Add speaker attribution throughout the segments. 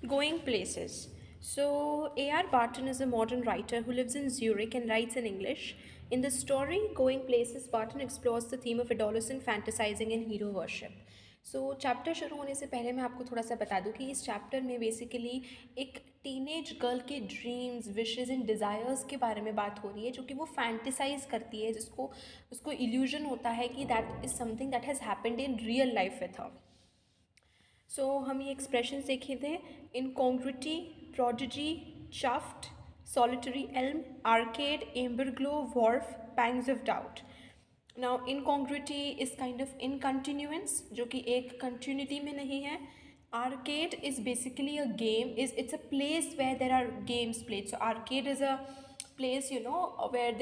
Speaker 1: Going places. So, A.R. Barton is a modern writer who lives in Zurich and writes in English. In the story, Going Places, Barton explores the theme of adolescent fantasizing and hero worship. So chapter शुरू होने से पहले मैं आपको थोड़ा सा बता दूं कि इस चैप्टर में बेसिकली एक टीनेज गर्ल के ड्रीम्स विशेस एंड डिज़ायर्स के बारे में बात हो रही है जो कि वो फैंटिसाइज करती है, जिसको उसको इल्यूजन होता है कि that is something that has happened in real life with her. So हम ये एक्सप्रेशन देखे थे: incongruity, prodigy, chaffed, solitary elm, arcade, amber glow, wharf, pangs of doubt. Now incongruity is kind of incontinuance, जो कि एक continuity में नहीं है. Arcade is basically a game, is it's a place where there are games played. So arcade is a place, where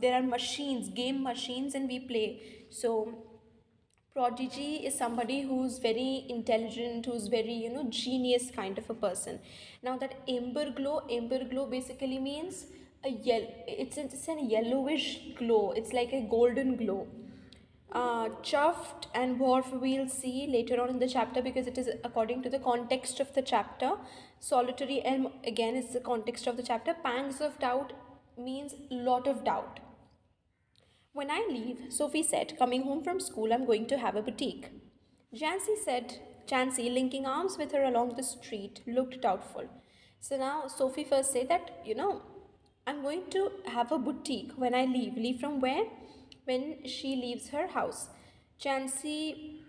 Speaker 1: there are machines, game machines, and we play. So prodigy is somebody who's very intelligent, who's very, genius kind of a person. Now that amber glow basically means a yellow, it's a yellowish glow, it's like a golden glow. Chuffed and Worf we'll see later on in the chapter, because it is according to the context of the chapter. Solitary elm again is the context of the chapter. Pangs of doubt means lot of doubt. When I leave, Sophie said, coming home from school, I'm going to have a boutique. Jancy, linking arms with her along the street, looked doubtful. So now Sophie first said that, I'm going to have a boutique when I leave. Leave from where? When she leaves her house. Jancy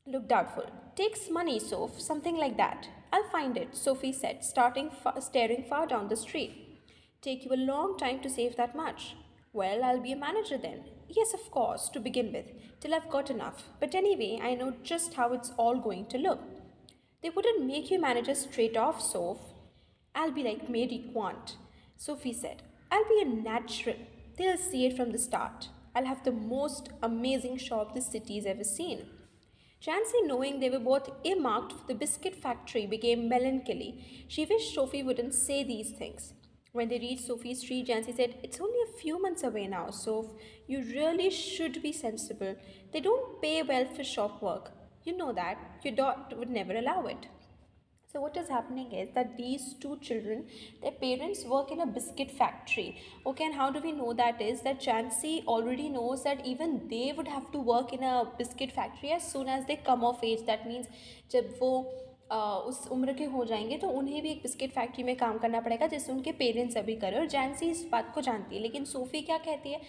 Speaker 1: looked doubtful. Takes money, Soph, something like that. I'll find it, Sophie said, staring far down the street. Take you a long time to save that much. Well, I'll be a manager then. Yes, of course, to begin with, till I've got enough. But anyway, I know just how it's all going to look. They wouldn't make you manager straight off, Soph. I'll be like Mary Quant, Sophie said. I'll be a natural. They'll see it from the start. I'll have the most amazing shop the city's ever seen. Jancy, knowing they were both earmarked for the biscuit factory, became melancholy. She wished Sophie wouldn't say these things. When they reached Sophie's street, Jancy said, It's only a few months away now, Soph. You really should be sensible. They don't pay well for shop work. You know that. Your daughter would never allow it. So what is happening is that these two children, their parents work in a biscuit factory. Okay, and how do we know that is that Jancy already knows that even they would have to work in a biscuit factory as soon as they come of age. That means जब वो उस उम्र के हो जाएंगे तो उन्हें भी एक बिस्किट फैक्ट्री में काम करना पड़ेगा जैसे उनके पेरेंट्स अभी करे. और जैनसी इस बात को जानती है, लेकिन सोफ़ी क्या कहती है,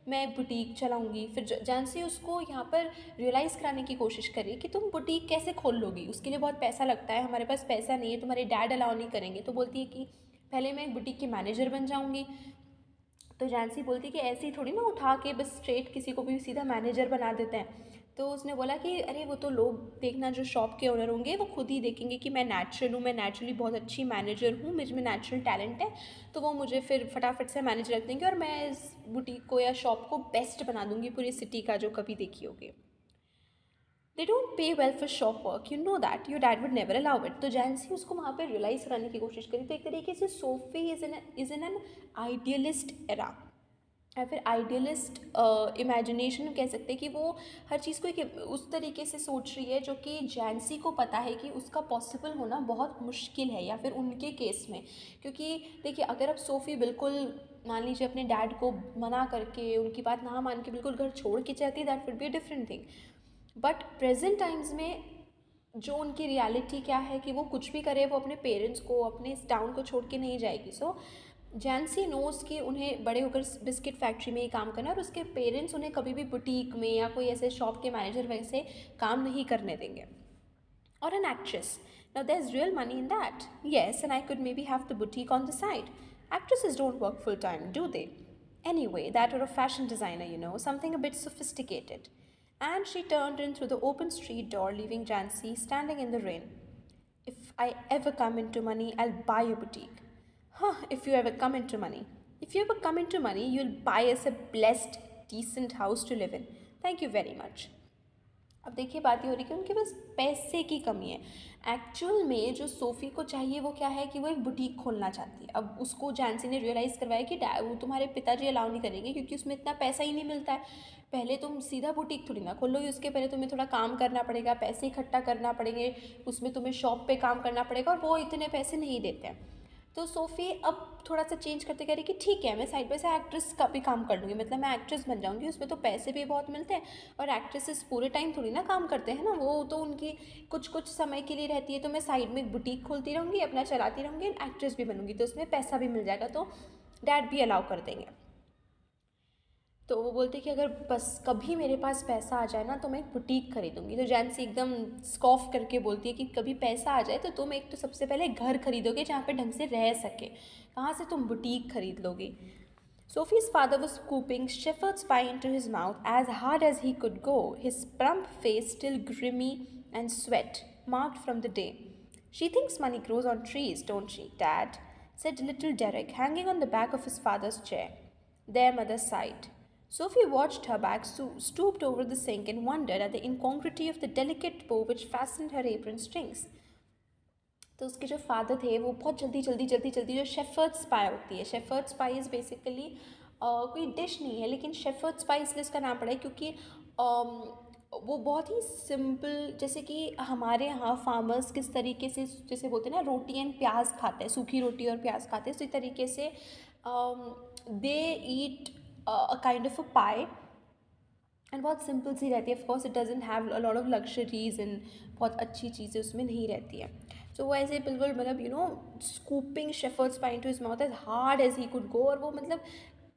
Speaker 1: मैं बुटीक चलाऊंगी. फिर जैनसी उसको यहाँ पर रियलाइज़ कराने की कोशिश करी कि तुम बुटीक कैसे खोल लोगी, उसके लिए बहुत पैसा लगता है, हमारे पास पैसा नहीं है, तुम्हारे डैड अलाउ नहीं करेंगे. तो बोलती है कि पहले मैं एक बुटीक की मैनेजर बन जाऊँगी. तो जैनसी बोलती है कि ऐसे ही थोड़ी ना उठा के बस स्ट्रेट किसी को भी सीधा मैनेजर बना देते हैं. तो उसने बोला कि अरे वो तो लोग देखना, जो शॉप के ओनर होंगे वो खुद ही देखेंगे कि मैं नेचुरल हूँ, मैं नेचुरली बहुत अच्छी मैनेजर हूँ, मुझ में नेचुरल टैलेंट है, तो वो मुझे फिर फटाफट से मैनेज रख देंगे और मैं इस बुटीक को या शॉप को बेस्ट बना दूँगी पूरी सिटी का जो कभी देखी होगी. They don't pay well for shop work, you know that your dad would never allow it. तो जैनसी उसको वहाँ पर रियलाइज़ कराने की कोशिश करी. तो एक तरीके से Sophie is in an idealist era, या फिर आइडियलिस्ट इमेजिनेशन कह सकते हैं कि वो हर चीज़ को एक उस तरीके से सोच रही है जो कि जैनसी को पता है कि उसका पॉसिबल होना बहुत मुश्किल है, या फिर उनके केस में. क्योंकि देखिए, अगर अब सोफ़ी बिल्कुल मान लीजिए अपने डैड को मना करके, उनकी बात ना मान के बिल्कुल घर छोड़ के चाहती, that would be a different thing. But present times में जो उनकी रियलिटी क्या है कि वो कुछ भी करे, वो अपने पेरेंट्स को, अपने इस टाउन को छोड़ के नहीं जाएगी. सो जैनसी नोज़ कि उन्हें बड़े होकर बिस्किट फैक्ट्री में ही काम करना है, और उसके पेरेंट्स उन्हें कभी भी बुटीक में या कोई ऐसे शॉप के मैनेजर वैसे काम नहीं करने देंगे. Or an actress. Now there's real money in that. Yes, and I could maybe have the boutique on the side. Actresses don't work full time, do they? Anyway, that or a fashion designer, something a bit sophisticated. And she turned in through the open street door, leaving Jancy standing in the rain. If I ever come into money, I'll buy a boutique. Huh, if you ever come into money. If you ever come into money, you'll buy us a blessed, decent house to live in. Thank you very much. अब देखिए बात ये हो रही है कि उनके पास पैसे की कमी है। एक्चुअल में जो सोफ़ी को चाहिए वो क्या है कि वो एक बुटीक खोलना चाहती है। अब उसको जैंसी ने रियलाइज़ करवाया कि डै वो तुम्हारे पिताजी अलाउ नहीं करेंगे क्योंकि उसमें इतना पैसा ही नहीं मिलता है। पहले तुम सीधा बुटीक थोड़ी ना खोलोगे, उसके पहले तुम्हें थोड़ा काम करना पड़ेगा, पैसे इकट्ठा करना पड़ेंगे, उसमें तुम्हें शॉप पे काम करना पड़ेगा और वो इतने पैसे नहीं देते हैं। तो सोफ़ी अब थोड़ा सा चेंज करते कह रही कि ठीक है मैं साइड बाय साइड एक्ट्रेस का भी काम कर लूँगी, मतलब मैं एक्ट्रेस बन जाऊँगी, उसमें तो पैसे भी बहुत मिलते हैं और एक्ट्रेसेस पूरे टाइम थोड़ी ना काम करते हैं ना, वो तो उनकी कुछ कुछ समय के लिए रहती है। तो मैं साइड में एक बुटीक खोलती रहूँगी, अपना चलाती रहूँगी, एक्ट्रेस भी बनूँगी तो उसमें पैसा भी मिल जाएगा, तो डैड भी अलाउ कर देंगे। तो वो बोलते कि अगर बस कभी मेरे पास पैसा आ जाए ना तो मैं एक बुटीक खरीदूंगी। तो जैनसी एकदम स्कॉफ करके बोलती है कि कभी पैसा आ जाए तो तुम एक तो सबसे पहले घर खरीदोगे जहाँ पे ढंग से रह सके, कहाँ से तुम बुटीक खरीद लोगे। Sophie's father was scooping shepherd's pie into his mouth as hard as he could go, his plump face still grimy and sweat marked from the day. She thinks money grows on trees, don't she, Dad? Said little Derek, hanging on the back of his father's chair. Their mother sighed. Sophie watched her back, stooped over the sink, and wondered at the incongruity of the delicate bow which fastened her apron strings. तो उसके जो father थे वो बहुत जल्दी जल्दी जल्दी जल्दी जो शेफर्ड्स पाई होती है, शेफर्ड्स पाई इज़ बेसिकली कोई डिश नहीं है लेकिन शेफर्ड्स पाई इसलिए इसका नाम पड़ा है क्योंकि वो बहुत ही सिंपल, जैसे कि हमारे यहाँ फार्मर्स किस तरीके से जैसे बोलते हैं ना रोटी एंड प्याज खाते हैं, सूखी रोटी और प्याज खाते हैं, उसी तरीके से they eat a kind of a pie and बहुत सिंपल सी रहती है। Of course it doesn't have a lot of luxuries and बहुत अच्छी चीज़ें उसमें नहीं रहती है। सो वो ऐसे बिल्कुल मतलब scooping shepherd's pie into his mouth as hard as he could go, और वो मतलब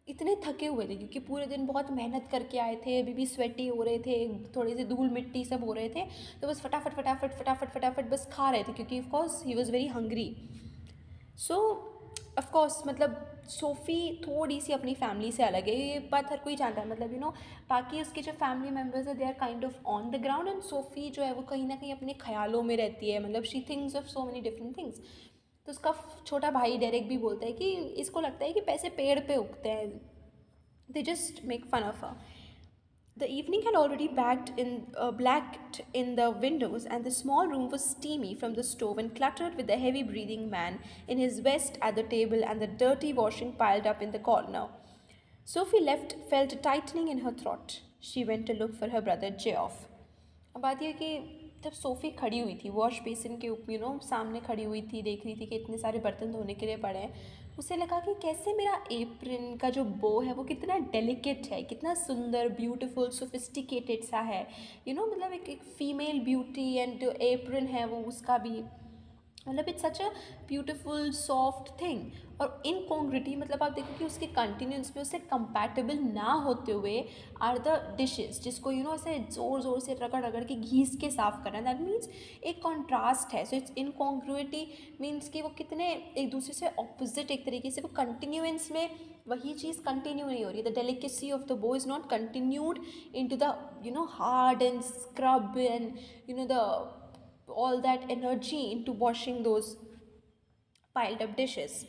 Speaker 1: इतने थके हुए थे क्योंकि पूरे दिन बहुत मेहनत करके आए थे, अभी भी स्वेटी हो रहे थे, थोड़े से धूल मिट्टी सब हो रहे थे, तो बस फटाफट फटाफट फटाफट फटाफट बस खा रहे थे क्योंकि of course he was very hungry. So of course मतलब सोफ़ी थोड़ी सी अपनी फैमिली से अलग है, ये बात हर कोई जानता है, मतलब बाकी उसके जो फैमिली मेम्बर्स है they are kind of on the ground and Sophie जो है वो कहीं ना कहीं अपने ख्यालों में रहती है, मतलब she things of so many different things. तो उसका छोटा भाई डेरेक भी बोलता है कि इसको लगता है कि पैसे पेड़ पे उगते हैं, they just make fun of her. The evening had already blacked in the windows, and the small room was steamy from the stove and cluttered with the heavy breathing man in his vest at the table and the dirty washing piled up in the corner. Sophie left felt a tightening in her throat. She went to look for her brother Geoff. अब बात यह कि जब SoFi खड़ी हुई थी wash basin के सामने खड़ी हुई थी, देख रही थी कि इतने सारे बर्तन धोने के लिए पड़े हैं, उसे लगा कि कैसे मेरा एप्रन का जो बो है वो कितना डेलिकेट है, कितना सुंदर ब्यूटीफुल सोफिस्टिकेटेड सा है, मतलब एक फीमेल ब्यूटी एंड जो एप्रन है वो उसका भी, मतलब it's such a beautiful soft thing. और इनकॉन्ग्रिटी मतलब आप देखो कि उसके कंटिन्यूस में उससे कंपैटिबल ना होते हुए आर द डिशेस जिसको ऐसे ज़ोर ज़ोर से रगड़ रगड़ के घीस के साफ़ करना, दैट मीन्स एक कॉन्ट्रास्ट है। सो इट्स इनकॉन्ग्रुइटी मीन्स कि वो कितने एक दूसरे से ऑपोजिट, एक तरीके से वो कंटिन्यूएंस में वही चीज़ कंटिन्यू नहीं हो रही है। The delicacy of the bow is not continued in to the hard and scrub and the all that energy into washing those piled up dishes.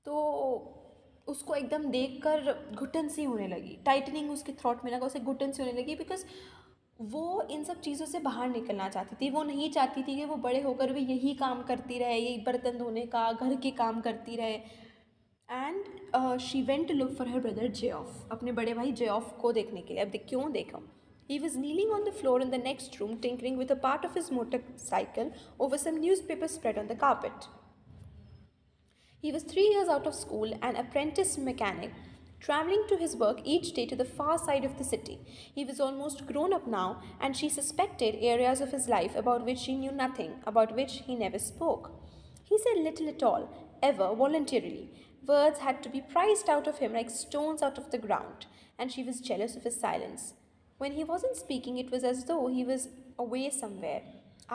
Speaker 1: तो उसको एकदम देखकर घुटन सी होने लगी, टाइटनिंग उसके थ्रोट में लगा, उसे घुटन सी होने लगी, बिकॉज वो इन सब चीज़ों से बाहर निकलना चाहती थी। वो नहीं चाहती थी कि वो बड़े होकर भी यही काम करती रहे, यही बर्तन धोने का, घर के काम करती रहे। And she went to look for her brother Geoff, अपने बड़े भाई जेऑफ को देखने के लिए। अब देख क्यों देखा, he was kneeling on the floor in the next room, tinkering with a part of his motorcycle over some newspaper spread on the carpet. He was 3 years out of school, an apprentice mechanic, traveling to his work each day to the far side of the city. He was almost grown up now, and she suspected areas of his life about which she knew nothing, about which he never spoke. He said little at all, ever voluntarily. Words had to be prized out of him like stones out of the ground, and she was jealous of his silence. When he wasn't speaking, it was as though he was away somewhere,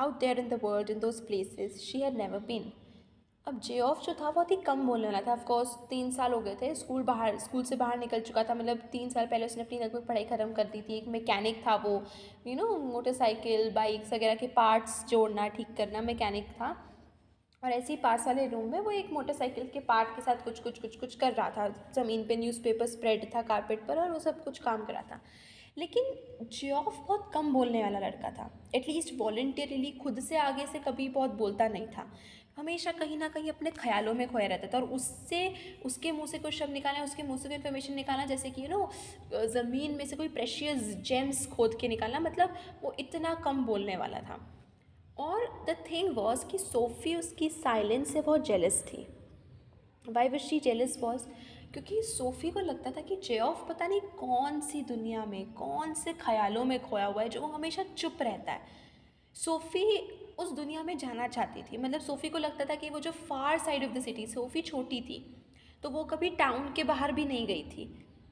Speaker 1: out there in the world, in those places she had never been. अब जे of जो था बहुत ही कम बोलने वाला था। Of course 3 साल हो गए थे, स्कूल से बाहर निकल चुका था, मतलब 3 साल पहले उसने अपनी लगभग पढ़ाई ख़त्म कर दी थी। एक मैकेनिक था वो, मोटरसाइकिल बाइक्स वगैरह के पार्ट्स जोड़ना ठीक करना, मैकेनिक था। और ऐसे ही पास वाले रूम में वो एक मोटरसाइकिल के पार्ट के साथ कुछ कुछ कर रहा था। ज़मीन पे न्यूज़पेपर स्प्रेड था कारपेट पर और वो सब कुछ काम कर रहा था। लेकिन जियोफ बहुत कम बोलने वाला लड़का था, एटलीस्ट वॉलंटियरली खुद से आगे से कभी बहुत बोलता नहीं था, हमेशा कहीं ना कहीं अपने ख्यालों में खोया रहता था। और उससे उसके मुंह से कुछ शब्द निकालना, उसके मुंह से कोई इन्फॉर्मेशन निकालना, जैसे कि ज़मीन में से कोई प्रेशियस जेम्स खोद के निकालना, मतलब वो इतना कम बोलने वाला था। और द थिंग वॉज कि सोफ़ी उसकी साइलेंस से बहुत जेलस थी। Why wish she jealous was, क्योंकि सोफ़ी को लगता था कि जेऑफ पता नहीं कौन सी दुनिया में, कौन से ख्यालों में खोया हुआ है, जो वो हमेशा चुप रहता है। सोफ़ी उस दुनिया में जाना चाहती थी, मतलब सोफ़ी को लगता था कि वो जो फार side of the city, SoFi छोटी थी तो वो कभी टाउन के बाहर भी नहीं गई थी।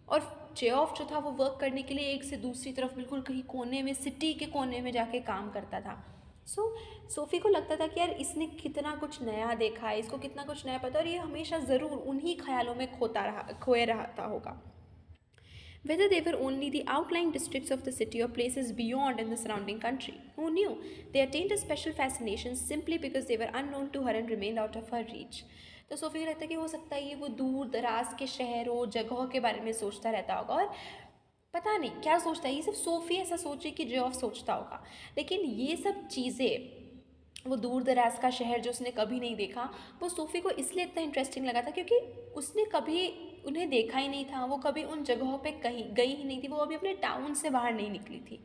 Speaker 1: और जेऑफ जो था वो वर्क करने के लिए एक से दूसरी तरफ बिल्कुल कहीं कोने में, सिटी के कोने में जाके काम करता था। सोफ़ी को लगता था कि यार इसने कितना कुछ नया देखा है, इसको कितना कुछ नया पता है, और ये हमेशा ज़रूर उन्हीं ख्यालों में खोए रहता होगा। Whether they were only the outlying districts of the city or places beyond in the surrounding country, who knew? They attained a special fascination simply because they were unknown to her and remained out of her reach. तो SoFi को लगता है कि हो सकता है ये वो दूर दराज के शहरों जगहों के बारे में सोचता रहता होगा, और पता नहीं क्या सोचता है, ये सिर्फ सोफ़ी ऐसा सोचे कि जेऑफ सोचता होगा। लेकिन ये सब चीज़ें, वो दूर दराज का शहर जो उसने कभी नहीं देखा, वो सोफ़ी को इसलिए इतना इंटरेस्टिंग लगा था क्योंकि उसने कभी उन्हें देखा ही नहीं था, वो कभी उन जगहों पे कहीं गई ही नहीं थी, वो अभी अपने टाउन से बाहर नहीं निकली थी।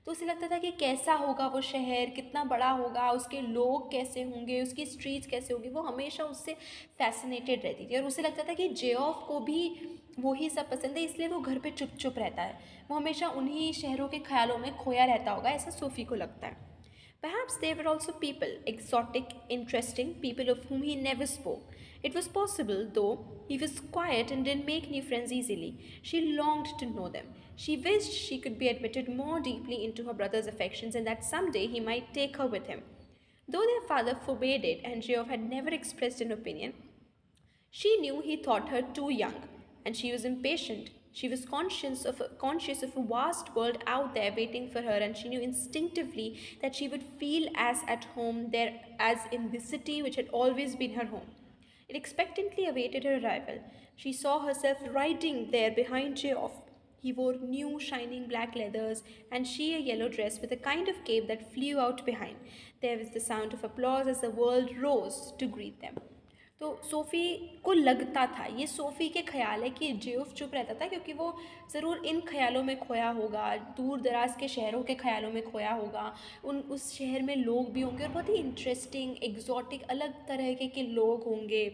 Speaker 1: तो उसे लगता था कि कैसा होगा वो शहर, कितना बड़ा होगा, उसके लोग कैसे होंगे, उसकी स्ट्रीट्स कैसे होगी, वो हमेशा उससे फैसिनेटेड रहती थी। और उसे लगता था कि जेऑफ को भी वही सब पसंद है, इसलिए वो घर पे चुप चुप रहता है, वो हमेशा उन्हीं शहरों के ख्यालों में खोया रहता होगा, ऐसा सोफ़ी को लगता है। Perhaps they were also people, exotic, interesting, people of whom he never spoke. It was possible, though, he was quiet and didn't make new friends easily. She longed to know them. She wished she could be admitted more deeply into her brother's affections and that someday he might take her with him. Though their father forbade it and Geoff had never expressed an opinion, she knew he thought her too young, and she was impatient. She was conscious of a vast world out there waiting for her, and she knew instinctively that she would feel as at home there as in the city which had always been her home. It expectantly awaited her arrival. She saw herself riding there behind Geoff. He wore new shining black leathers and she a yellow dress with a kind of cape that flew out behind. There was the sound of applause as the world rose to greet them. तो SoFi को लगता था, ये SoFi के ख्याल है कि Jeff चुप रहता था क्योंकि वो ज़रूर इन ख्यालों में खोया होगा, दूर दराज के शहरों के ख्यालों में खोया होगा, उस शहर में लोग भी होंगे और बहुत ही इंटरेस्टिंग, एग्जॉटिक, अलग तरह के लोग होंगे।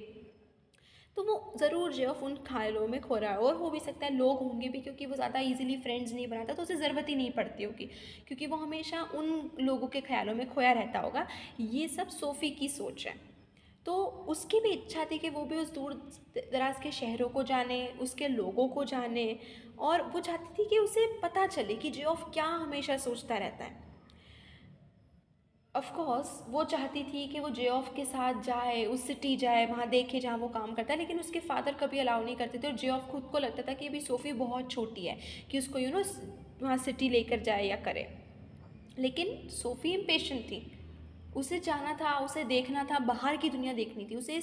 Speaker 1: तो वो ज़रूर जेफ उन ख्यालों में खो रहा है, और हो भी सकता है लोग होंगे भी क्योंकि वो ज़्यादा इजीली फ्रेंड्स नहीं बनाता, तो उसे ज़रूरत ही नहीं पड़ती होगी क्योंकि वो हमेशा उन लोगों के ख्यालों में खोया रहता होगा। ये सब सोफ़ी की सोच है। तो उसकी भी इच्छा थी कि वो भी उस दूर दराज के शहरों को जाने, उसके लोगों को जाने, और वो चाहती थी कि उसे पता चले कि जेऑफ क्या हमेशा सोचता रहता है। ऑफ कोर्स वो चाहती थी कि वो जेऑफ के साथ जाए, उस सिटी जाए, वहाँ देखे जहाँ वो काम करता है, लेकिन उसके फादर कभी अलाउ नहीं करते थे, और जेऑफ खुद को लगता था कि अभी सोफ़ी बहुत छोटी है कि उसको वहाँ सिटी लेकर जाए या करे। लेकिन सोफ़ी इम्पेशेंट थी, उसे जाना था, उसे देखना था, बाहर की दुनिया देखनी थी, उसे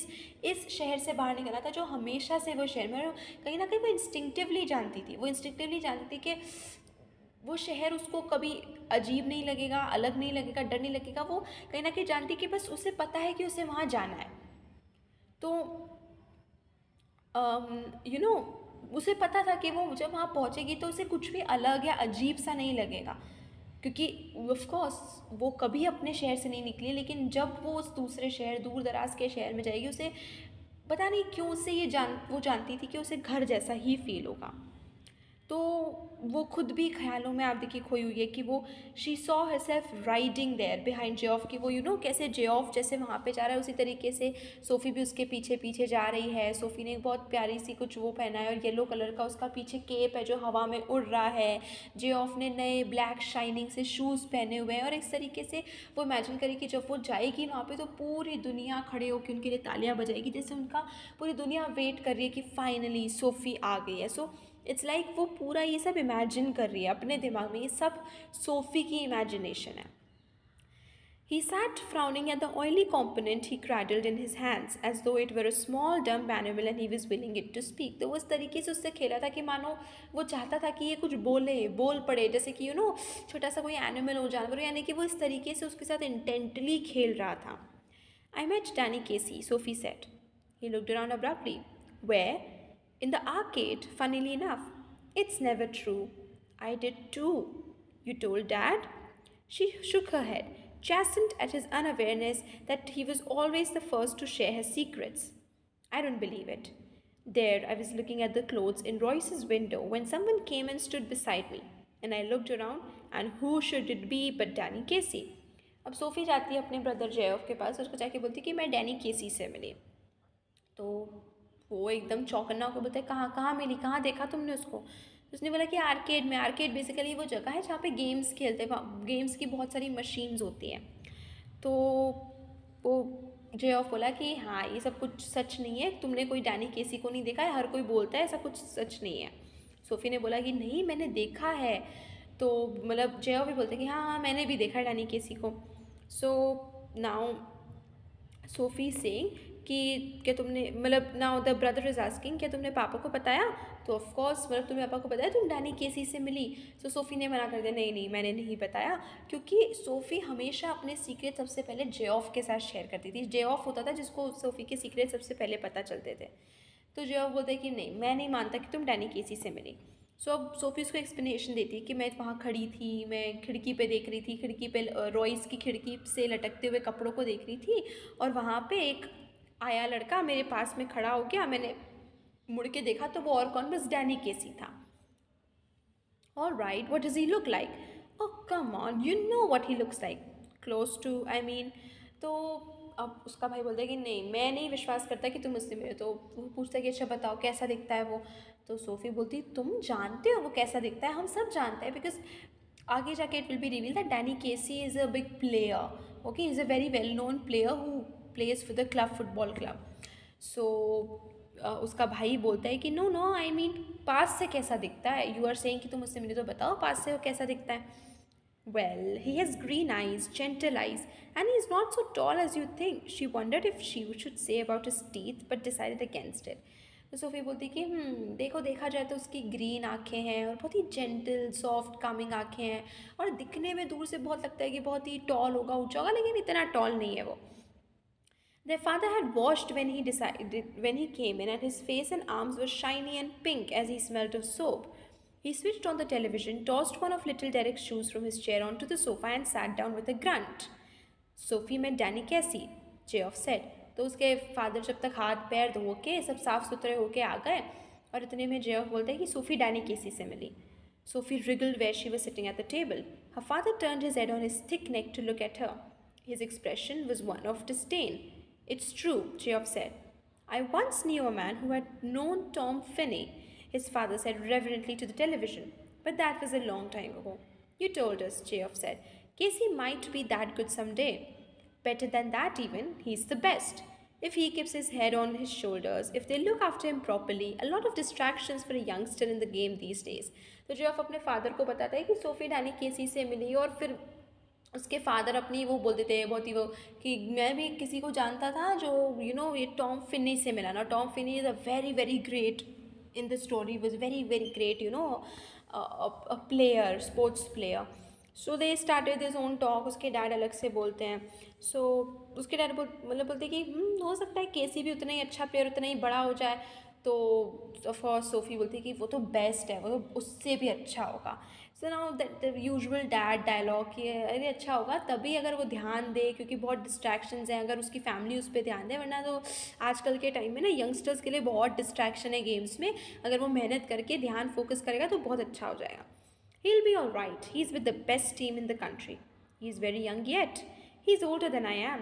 Speaker 1: इस शहर से बाहर निकलना था जो हमेशा से वो शहर में, कहीं ना कहीं वो इंस्टिंक्टिवली जानती थी, वो इंस्टिंक्टिवली जानती थी कि वो शहर उसको कभी अजीब नहीं लगेगा, अलग नहीं लगेगा, डर नहीं लगेगा, वो कहीं ना कहीं जानती कि बस उसे पता है कि उसे वहाँ जाना है। तो यू नो उसे पता था कि वो जब वहाँ पहुँचेगी तो उसे कुछ भी अलग या अजीब सा नहीं लगेगा, क्योंकि ऑफ कोर्स वो कभी अपने शहर से नहीं निकली, लेकिन जब वो उस दूसरे शहर, दूर दराज के शहर में जाएगी, उसे पता नहीं क्यों उसे वो जानती थी कि उसे घर जैसा ही फील होगा। तो वो खुद भी ख्यालों में आप देखिए खोई हुई है कि वो she saw herself riding there behind Geoff, कि वो कैसे जेऑफ जैसे वहाँ पे जा रहा है उसी तरीके से सोफ़ी भी उसके पीछे पीछे जा रही है। सोफ़ी ने एक बहुत प्यारी सी कुछ वो पहना है और येलो कलर का उसका पीछे केप है जो हवा में उड़ रहा है। जेऑफ ने नए ब्लैक शाइनिंग से शूज़ पहने हुए हैं, और इस तरीके से वो इमेजिन करी कि जब वो जाएगी वहाँ पे तो पूरी दुनिया खड़े होकर उनके लिए तालियां बजाएगी, जैसे उनका पूरी दुनिया वेट कर रही है कि फाइनली सोफ़ी आ गई है। सो इट्स लाइक वो पूरा ये सब इमेजिन कर रही है अपने दिमाग में, ये सब सोफ़ी की इमेजिनेशन है। He sat frowning at the oily component he cradled in his hands, as though it were a small dumb animal and he was willing it to speak. तो वो उस तरीके से उससे खेला था कि मानो वो चाहता था कि ये कुछ बोले, बोल पड़े, जैसे कि छोटा सा कोई एनिमल हो, जानवर हो, यानी कि वो इस तरीके से उसके साथ इंटेंटली खेल रहा था. I met Danny Casey, Sophie said. He looked around abruptly. Where? In the arcade, funnily enough. It's never true. I did too. You told Dad? She shook her head, chastened at his unawareness that he was always the first to share her secrets. I don't believe it. There, I was looking at the clothes in Royce's window when someone came and stood beside me, and I looked around, and who should it be but Danny Casey? अब SoFi जाती है अपने brother Jeff के पास, उसको जाके बोलती है कि मैं डैनी केसी से मिली. तो वो एकदम चौकन्ना होकर बोलता है, कहाँ कहाँ मिली, कहाँ देखा तुमने उसको? उसने बोला कि आर्केड में. आर्केड बेसिकली वो जगह है जहाँ पे गेम्स खेलते हैं, गेम्स की बहुत सारी मशीन्स होती हैं. तो वो जे ऑफ बोला कि हाँ ये सब कुछ सच नहीं है, तुमने कोई डैनी केसी को नहीं देखा है, हर कोई बोलता है ऐसा कुछ सच नहीं है. सोफ़ी ने बोला कि नहीं मैंने देखा है. तो मतलब जे ऑफ भी बोलते हैं कि हाँ हाँ मैंने भी देखा है डैनी केसी को. सो नाउ सोफ़ी सेइंग कि क्या तुमने मतलब now the brother is asking क्या तुमने पापा को बताया? तो ऑफ कोर्स मतलब तुमने पापा को बताया तुम डैनी केसी से मिली? तो सोफ़ी ने मना कर दिया, नहीं नहीं मैंने नहीं बताया, क्योंकि सोफ़ी हमेशा अपने सीक्रेट सबसे पहले जे ऑफ के साथ शेयर करती थी. जे ऑफ होता था जिसको सोफ़ी के सीक्रेट सबसे पहले पता चलते थे. तो जे ऑफ बोलता है कि नहीं मैं नहीं मानता कि तुम डैनी केसी से मिली. सो अब सोफ़ी उसको एक्सप्लेनेशन देती है कि मैं वहाँ खड़ी थी, मैं खिड़की पे देख रही थी, खिड़की पे रॉयस की खिड़की से लटकते हुए कपड़ों को देख रही थी, और वहाँ पे एक आया लड़का मेरे पास में खड़ा हो गया, मैंने मुड़ के देखा तो वो और कौन, बस डैनी केसी था. All right, what does he look like? Oh, come on, you know what he looks like. Close to, I mean. तो अब उसका भाई बोलता है कि नहीं मैं नहीं विश्वास करता कि तुम उससे मिले. तो वो पूछता है कि अच्छा बताओ कैसा दिखता है वो. तो सोफ़ी बोलती तुम जानते हो वो कैसा दिखता है, हम सब जानते हैं, बिकॉज आगे जाके it will be reveal that Danny Casey is a big player. Okay, is a very well known player who plays for the club, football club. So उसका भाई बोलता है कि नो नो आई मीन पास से कैसा दिखता है, यू आर सेइंग कि तुम उससे मिले तो बताओ पास से वो कैसा दिखता है. Well, he has green eyes, gentle eyes, and he's not so tall as you think. She wondered if she should say about his teeth, but decided against it. तो सोफ़ी बोलती कि देखो देखा जाए तो उसकी ग्रीन आँखें हैं और बहुत ही जेंटल सॉफ्ट कामिंग आँखें हैं, और दिखने में दूर से बहुत लगता है कि बहुत ही टॉल होगा, ऊँचा होगा, लेकिन इतना टॉल नहीं है वो. Their father had washed when he came in, and his face and arms were shiny and pink as he smelled of soap. He switched on the television, tossed one of little Derek's shoes from his chair onto the sofa, and sat down with a grunt. Sophie met Danny Casey, Geoff said. तो उसके father जब तक हाथ पैर धो के सब साफ सुथरे होके आ गए, और इतने में जेफ बोलता है कि सोफ़ी डैनी केसी से मिली. Sophie wriggled where she was sitting at the table. Her father turned his head on his thick neck to look at her. His expression was one of disdain. It's true, Geoff said. I once knew a man who had known Tom Finney, his father said reverently to the television. But that was a long time ago. You told us, Geoff said. Casey might be that good someday. Better than that, even. He's the best. If he keeps his head on his shoulders, if they look after him properly, a lot of distractions for a youngster in the game these days. तो Jeff अपने father को बताता है कि SoFi Danny Casey से मिली, और फिर उसके फादर अपनी वो बोल देते हैं बहुत ही वो कि मैं भी किसी को जानता था जो ये टॉम फिनी से मिला ना. Tom Finney is a very very great in the story, was very very great a player, sports player. So they started this own talk. उसके डैड अलग से बोलते हैं. सो उसके डैड मतलब बोलते हैं कि हो सकता है केसी भी उतना ही अच्छा प्लेयर, उतना ही बड़ा हो जाए. तो ऑफकोर्स सोफ़ी बोलती है कि वो तो बेस्ट है, वो तो उससे भी अच्छा होगा. So now the usual dad dialogue कि अरे अच्छा होगा तभी अगर वो ध्यान दे, क्योंकि बहुत डिस्ट्रैक्शंस हैं, अगर उसकी फैमिली उस पर ध्यान दे, वरना तो आजकल के टाइम में ना यंगस्टर्स के लिए बहुत डिस्ट्रैक्शन है गेम्स में. अगर वो मेहनत करके ध्यान फोकस करेगा तो बहुत अच्छा हो जाएगा. He'll be all right. He's with the best team in the country. He's very young yet. He's older than I am.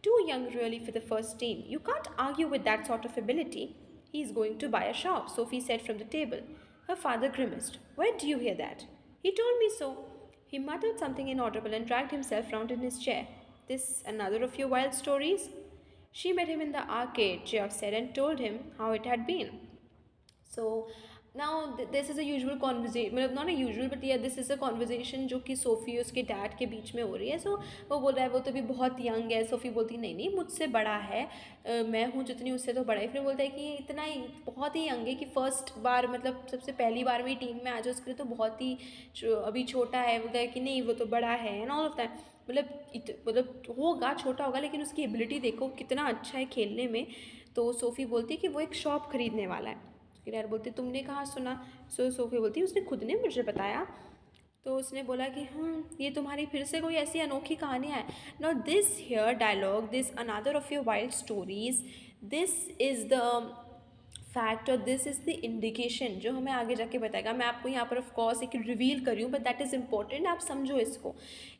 Speaker 1: Too young, really, for the first team. You can't argue with that sort of ability. He's going to buy a shop, Sophie said from the table. Her father grimaced. Where do you hear that? He told me so. He muttered something inaudible and dragged himself round in his chair. This another of your wild stories? She met him in the arcade, Geoff said, and told him how it had been. So now this is a usual conversation, मतलब not a usual but या this is a conversation जो कि SoFi और उसके dad के बीच में हो रही है। सो वो बोल रहा है वो तो भी बहुत यंग है। सोफ़ी बोलती है नहीं नहीं मुझसे बड़ा है, मैं हूँ जितनी उससे तो बड़ा है। फिर बोलता है कि इतना ही बहुत ही यंग है कि फर्स्ट बार मतलब सबसे पहली बार में टीम में आ जाए उसके लिए तो बहुत ही अभी छोटा है। बोलता है कि नहीं वो तो बड़ा है एंड ऑल ऑफ दैट। मतलब होगा छोटा होगा लेकिन उसकी एबिलिटी देखो कितना अच्छा है खेलने में। तो सोफ़ी बोलती है कि वो एक शॉप खरीदने वाला है। उसके डैड बोलते तुमने कहाँ सुना? सो सोफ़ी बोलती उसने खुद ने मुझे बताया। तो उसने बोला कि ये तुम्हारी फिर से कोई ऐसी अनोखी कहानियाँ है। Not this here dialogue, this another of your wild stories, this is the fact और दिस इज़ द इंडिकेशन जो हमें आगे जाके बताएगा। मैं आपको यहाँ पर ऑफ कोर्स एक रिवील करी हूँ बट दैट इज़ इम्पॉर्टेंट, आप समझो इसको।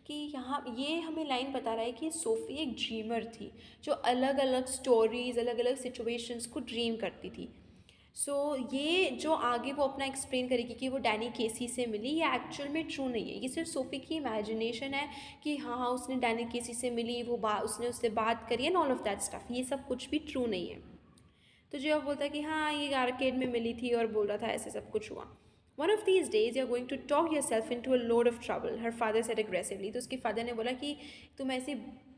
Speaker 1: कि यहाँ ये हमें लाइन बता रहा है कि सोफ़ी एक ड्रीमर थी जो अलग अलग स्टोरीज़ अलग अलग सिचुएशंस को ड्रीम करती थी। सो ये जो आगे वो अपना एक्सप्लेन करेगी कि वो डैनी केसी से मिली, ये एक्चुअल में ट्रू नहीं है। ये सिर्फ सोफ़ी की इमेजिनेशन है कि हाँ हाँ उसने डैनी केसी से मिली, वो उसने उससे बात करी and all of that stuff. ये सब कुछ भी ट्रू नहीं है। तो जो बोलता है कि हाँ ये आर्केड में मिली थी और बोल रहा था ऐसे सब कुछ हुआ। One of these days you are going to talk yourself in to a load of trouble, her father said aggressively. तो उसके फादर ने बोला कि तुम ऐसी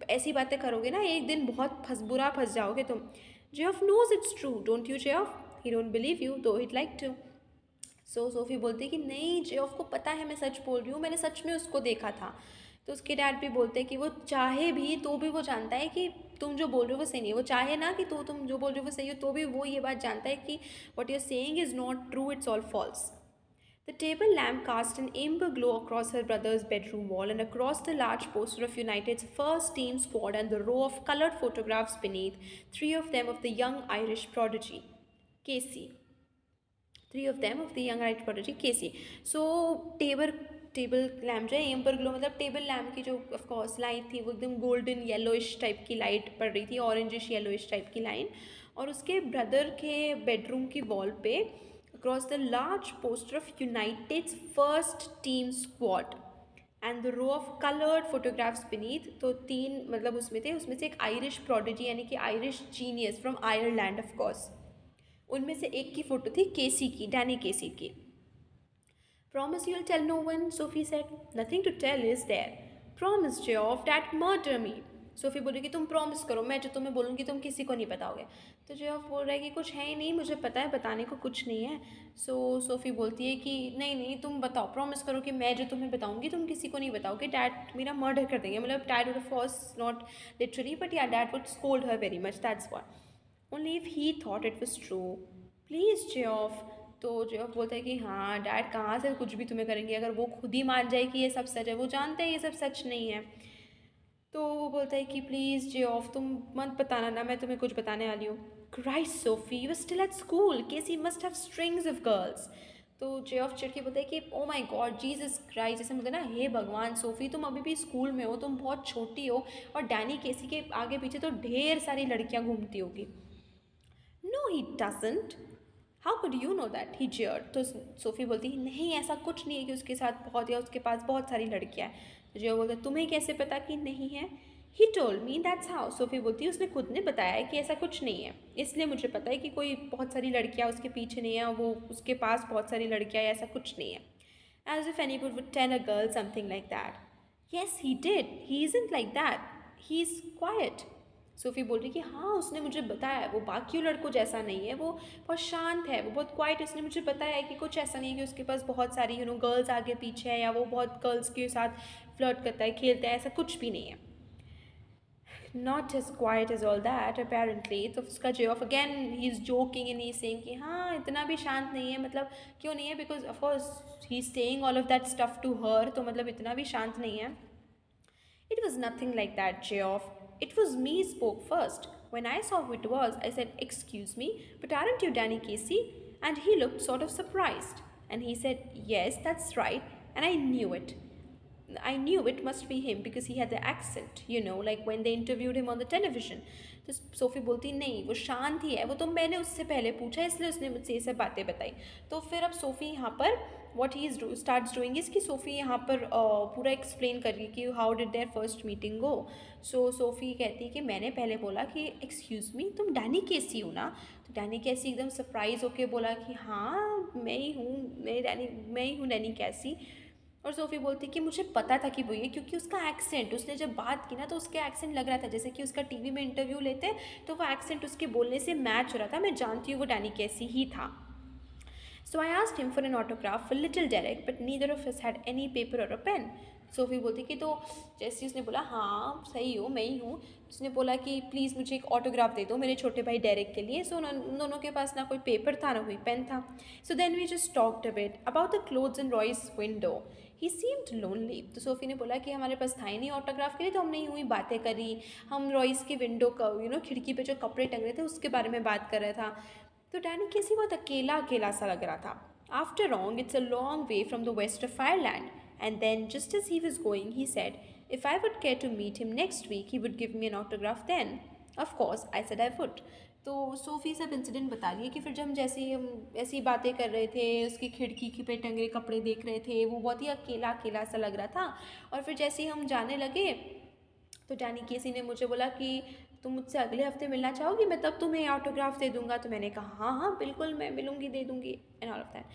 Speaker 1: ऐसी बातें करोगे ना एक दिन बहुत बुरा फंस जाओगे तुम। Jeff knows it's true don't you Jeff, he don't believe you though he'd like to. So Sophie बोलती है कि नहीं जेफ को पता है मैं सच बोल रही हूँ, मैंने सच में उसको देखा था। तो उसके डैड भी बोलते हैं कि वो चाहे भी तो भी वो जानता है कि तुम जो बोल रहे हो वो सही नहीं है। वो चाहे ना कि तो तुम जो बोल रहे हो वो सही हो तो भी वो ये बात जानता है कि what you're saying is not true, it's all false. The table lamp cast an amber glow across her brother's bedroom wall and across the large poster of United's first team squad and the row of colored photographs beneath, three of them of the young Irish prodigy, Casey. Three of them of the young Irish prodigy, Casey. So, table lamp जो है amber glow मतलब table lamp की जो of course light थी वो एकदम golden yellowish type की light पड़ रही थी, ऑरेंजिश येलोइश टाइप की लाइन। और उसके ब्रदर के बेडरूम की वॉल पे across the large poster of United's first team squad and the row of coloured photographs beneath. तो तीन मतलब उसमें थे, उसमें से एक आयरिश प्रोडिजी यानी कि Irish genius from Ireland of course, उनमें से एक की फ़ोटो थी केसी की, डैनी केसी की। Promise you'll tell no one, Sophie said. Nothing to tell, is there? Promise, Geoff, Dad murder me. SoFi बोल रही कि तुम प्रॉमिस करो, मैं जो तुम्हें बोलूँगी तुम किसी को नहीं बताओगे। तो जेफ बोल रहा है कि कुछ है ही नहीं, मुझे पता है बताने को कुछ नहीं है। सोफ़ी बोलती है कि नहीं नहीं तुम बताओ, प्रॉमिस करो कि मैं जो तुम्हें बताऊँगी तुम किसी को नहीं बताओगे, डैड मेरा मर्डर कर देंगे। मतलब dad would of course not literally but या dad would scold her very much, that's what. Only if he thought it was true. Please Geoff. तो जेफ बोलता है कि हाँ डैड कहाँ से कुछ भी तुम्हें करेंगे, अगर वो खुद ही मान जाए कि ये सब सच है, वो जानते हैं ये सब सच नहीं है। तो वो बोलता है कि प्लीज़ जेफ तुम मत बताना ना, मैं तुम्हें कुछ बताने वाली हूँ। Christ Sophie you still at school, Casey must have strings of girls. तो जेफ चिढ़ के बोलता है कि oh my god Jesus Christ, जैसे बोलते हैं ना हे भगवान सोफ़ी तुम अभी भी स्कूल में हो, तुम बहुत छोटी हो और डैनी केसी के आगे पीछे तो ढेर सारी लड़कियाँ घूमती होगी। No he doesn't, how could you know that, he jeered. तो सोफ़ी बोलती है नहीं ऐसा कुछ नहीं है कि उसके साथ बहुत या उसके पास बहुत सारी लड़कियाँ हैं। तो जियो बोलता है तुम्हें कैसे पता कि नहीं है? He told me that's how. SoFi बोलती है उसने खुद ने बताया है कि ऐसा कुछ नहीं है, इसलिए मुझे पता है कि कोई बहुत सारी लड़कियाँ उसके पीछे नहीं है, वो उसके पास बहुत सारी लड़कियाँ ऐसा कुछ नहीं है। As if anybody would tell a girl something like that. Yes he did, he isn't like that, he is quiet. Sophie बोल रही कि हाँ उसने मुझे बताया वो बाकी लड़कों जैसा नहीं है, वो बहुत शांत है, वो बहुत क्वाइट। उसने मुझे बताया है कि कुछ ऐसा नहीं है कि उसके पास बहुत सारी गर्ल्स आगे पीछे है या वो बहुत गर्ल्स के साथ फ्लर्ट करता है खेलता है, ऐसा कुछ भी नहीं है। Not as quite as all that apparently. तो उसका Geoff again he is joking and he saying कि हाँ इतना भी शांत नहीं है, मतलब क्यों नहीं है, because of course he is saying all of that stuff to her, तो मतलब इतना भी शांत नहीं है। It was nothing like that, Geoff. It was me spoke first. When I saw who it was, I said, excuse me, but aren't you Danny Casey? And he looked sort of surprised. And he said, yes, that's right. And I knew it. I knew it must be him because he had the accent, like when they interviewed him on the television. तो Sophie बोलती नहीं वो शांत ही है, वो तो मैंने उससे पहले पूछा इसलिए उसने मुझसे ये सब बातें बताई। तो फिर अब सोफ़ी यहाँ पर what he is starts doing is कि सोफ़ी यहाँ पर पूरा एक्सप्लेन कर रही है कि how did their first meeting go. So Sophie कहती है कि मैंने पहले बोला कि एक्सक्यूज़ मी, तुम डैनी कैसी हो ना. तो डैनी कैसी एकदम सरप्राइज होके बोला कि हाँ मैं ही हूँ, मैं ही हूँ डैनी कैसी. और सोफ़ी बोलती कि मुझे पता था कि वो ये, क्योंकि उसका एक्सेंट, उसने जब बात की ना तो उसका एक्सेंट लग रहा था जैसे कि उसका टीवी में इंटरव्यू लेते तो वो एक्सेंट उसके बोलने से मैच हो रहा था. मैं जानती हूँ वो डैनी कैसी ही था. So I asked him for an autograph for little Derek, but neither of us had any paper or a pen. SoFi बोलती कि तो जैसे उसने बोला हाँ सही हो मैं ही हूँ, उसने बोला कि प्लीज़ मुझे एक ऑटोग्राफ दे दो मेरे छोटे भाई डेरेक के लिए. सो उन दोनों के पास ना कोई पेपर था ना कोई पेन था. So then we just talked a bit about the clothes in Royce window. He seemed lonely. तो सोफ़ी ने बोला कि हमारे पास था ही नहीं ऑटोग्राफ के लिए, तो हमने यूँ ही बातें करी. हम रॉयस की विंडो का खिड़की पे जो कपड़े टंग रहे थे उसके बारे में बात कर रहा था. तो डैनी कैसी बहुत अकेला अकेला सा लग रहा था. After all it's a long way from the west of Ireland. And then just as he was going he said if I would care to meet him next week he would give me an autograph then. Of course I said I would. तो Sophie सब incident बता रही है कि फिर जब हम ऐसी बातें कर रहे थे, उसकी खिड़की की पे टंगे कपड़े देख रहे थे, वो बहुत ही अकेला अकेला सा लग रहा था. और फिर जैसे ही हम जाने लगे तो डैनी केसी ने मुझे बोला कि तुम मुझसे अगले हफ्ते मिलना चाहोगी, मैं तब तुम्हें ऑटोग्राफ दे दूंगा. तो मैंने कहा हाँ हाँ बिल्कुल मैं मिलूंगी, दे दूंगी and all of that.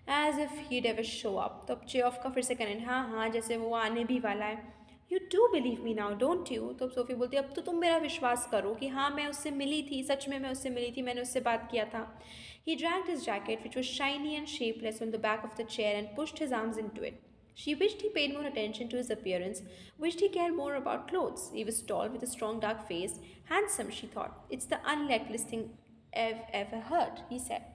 Speaker 1: As if he ever show up. तो अब चे ऑफ का फिर से करें हाँ हाँ जैसे वो आने भी वाला है. You do believe me now don't you. तो अब सोफ़ी बोलती है अब तो तुम मेरा विश्वास करो कि हाँ मैं उससे मिली थी, सच में मैं उससे मिली थी, मैंने उससे बात किया था. ही dragged his jacket, which was shiny and shapeless, on the back of the chair and pushed his arms into it. She wished he paid more attention to his appearance, wished he cared more about clothes. He was tall with a strong dark face, handsome, she thought. It's the unlikeliest thing I've ever heard, he said.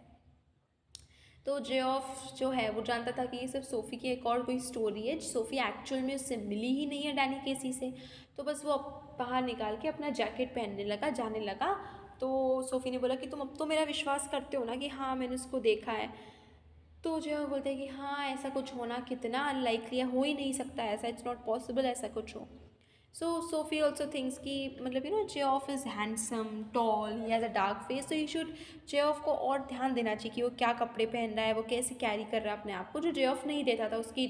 Speaker 1: तो जे of जो है वो जानता था कि ये सब SoFi की एक और कोई स्टोरी है. सोफ़ी एक्चुअल में उससे मिली ही नहीं है डैनी केसी से. तो बस वो बाहर निकाल के अपना जैकेट पहनने लगा, जाने लगा. तो सोफ़ी ने बोला कि तुम अब तो मेरा विश्वास करते हो ना कि हाँ मैंने उसको देखा है. तो जो है बोलते हैं कि हाँ ऐसा कुछ होना कितना अनलाइकली है, हो ही नहीं सकता ऐसा, इट्स नॉट पॉसिबल ऐसा कुछ हो. सो सोफ़ी ऑल्सो थिंक्स कि मतलब Geoff is handsome tall, he has a dark face, तो यू शुड जे ऑफ को और ध्यान देना चाहिए कि वो क्या कपड़े पहन रहा है, वो कैसे कैरी कर रहा है अपने आप को, जो जे ऑफ नहीं देता था उसकी.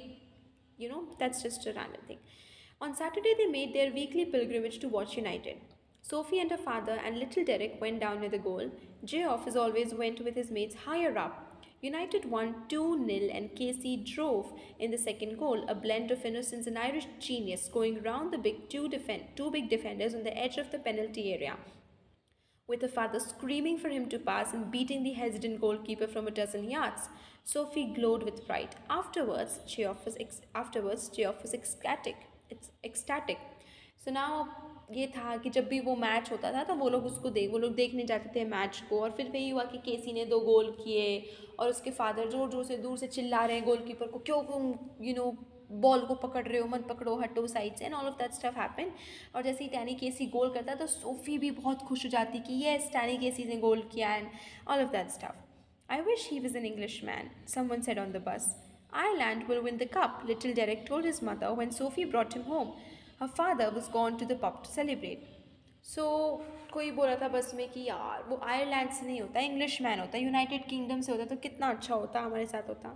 Speaker 1: That's just a random thing. On Saturday, they made their weekly pilgrimage to watch United. Sophie and her father and little Derek went down near the goal. Geoff, as always, went with his mates higher up. United won 2-0 and Casey drove in the second goal, a blend of innocence and Irish genius, going round the two big defenders on the edge of the penalty area, with her father screaming for him to pass and beating the hesitant goalkeeper from a dozen yards. Sophie glowed with pride. Geoff was ecstatic. It's ecstatic. So now ये था कि जब भी वो match होता था तो वो लोग देखने जाते थे मैच को. और फिर वही हुआ कि केसी ने 2 गोल किए और उसके फादर जोर जोर से दूर से चिल्ला रहे हैं गोलकीपर को, क्यों तुम बॉल को पकड़ रहे हो, मत पकड़ो, हटो साइड से, and all of that stuff happen. और जैसे ही टैनी केसी गोल करता तो सोफ़ी भी बहुत खुश हो जाती कि येस टैनी केसी ने गोल किया and all of that stuff. I wish he was an Englishman, someone said on the bus. Ireland will win the cup, little Derek told his mother when Sophie brought him home. Her father was gone to the pub to celebrate. So कोई बोला था बस में कि यार वो Ireland से नहीं होता, इंग्लिश मैन होता, यूनाइटेड किंगडम से होता तो कितना अच्छा होता, हमारे साथ होता.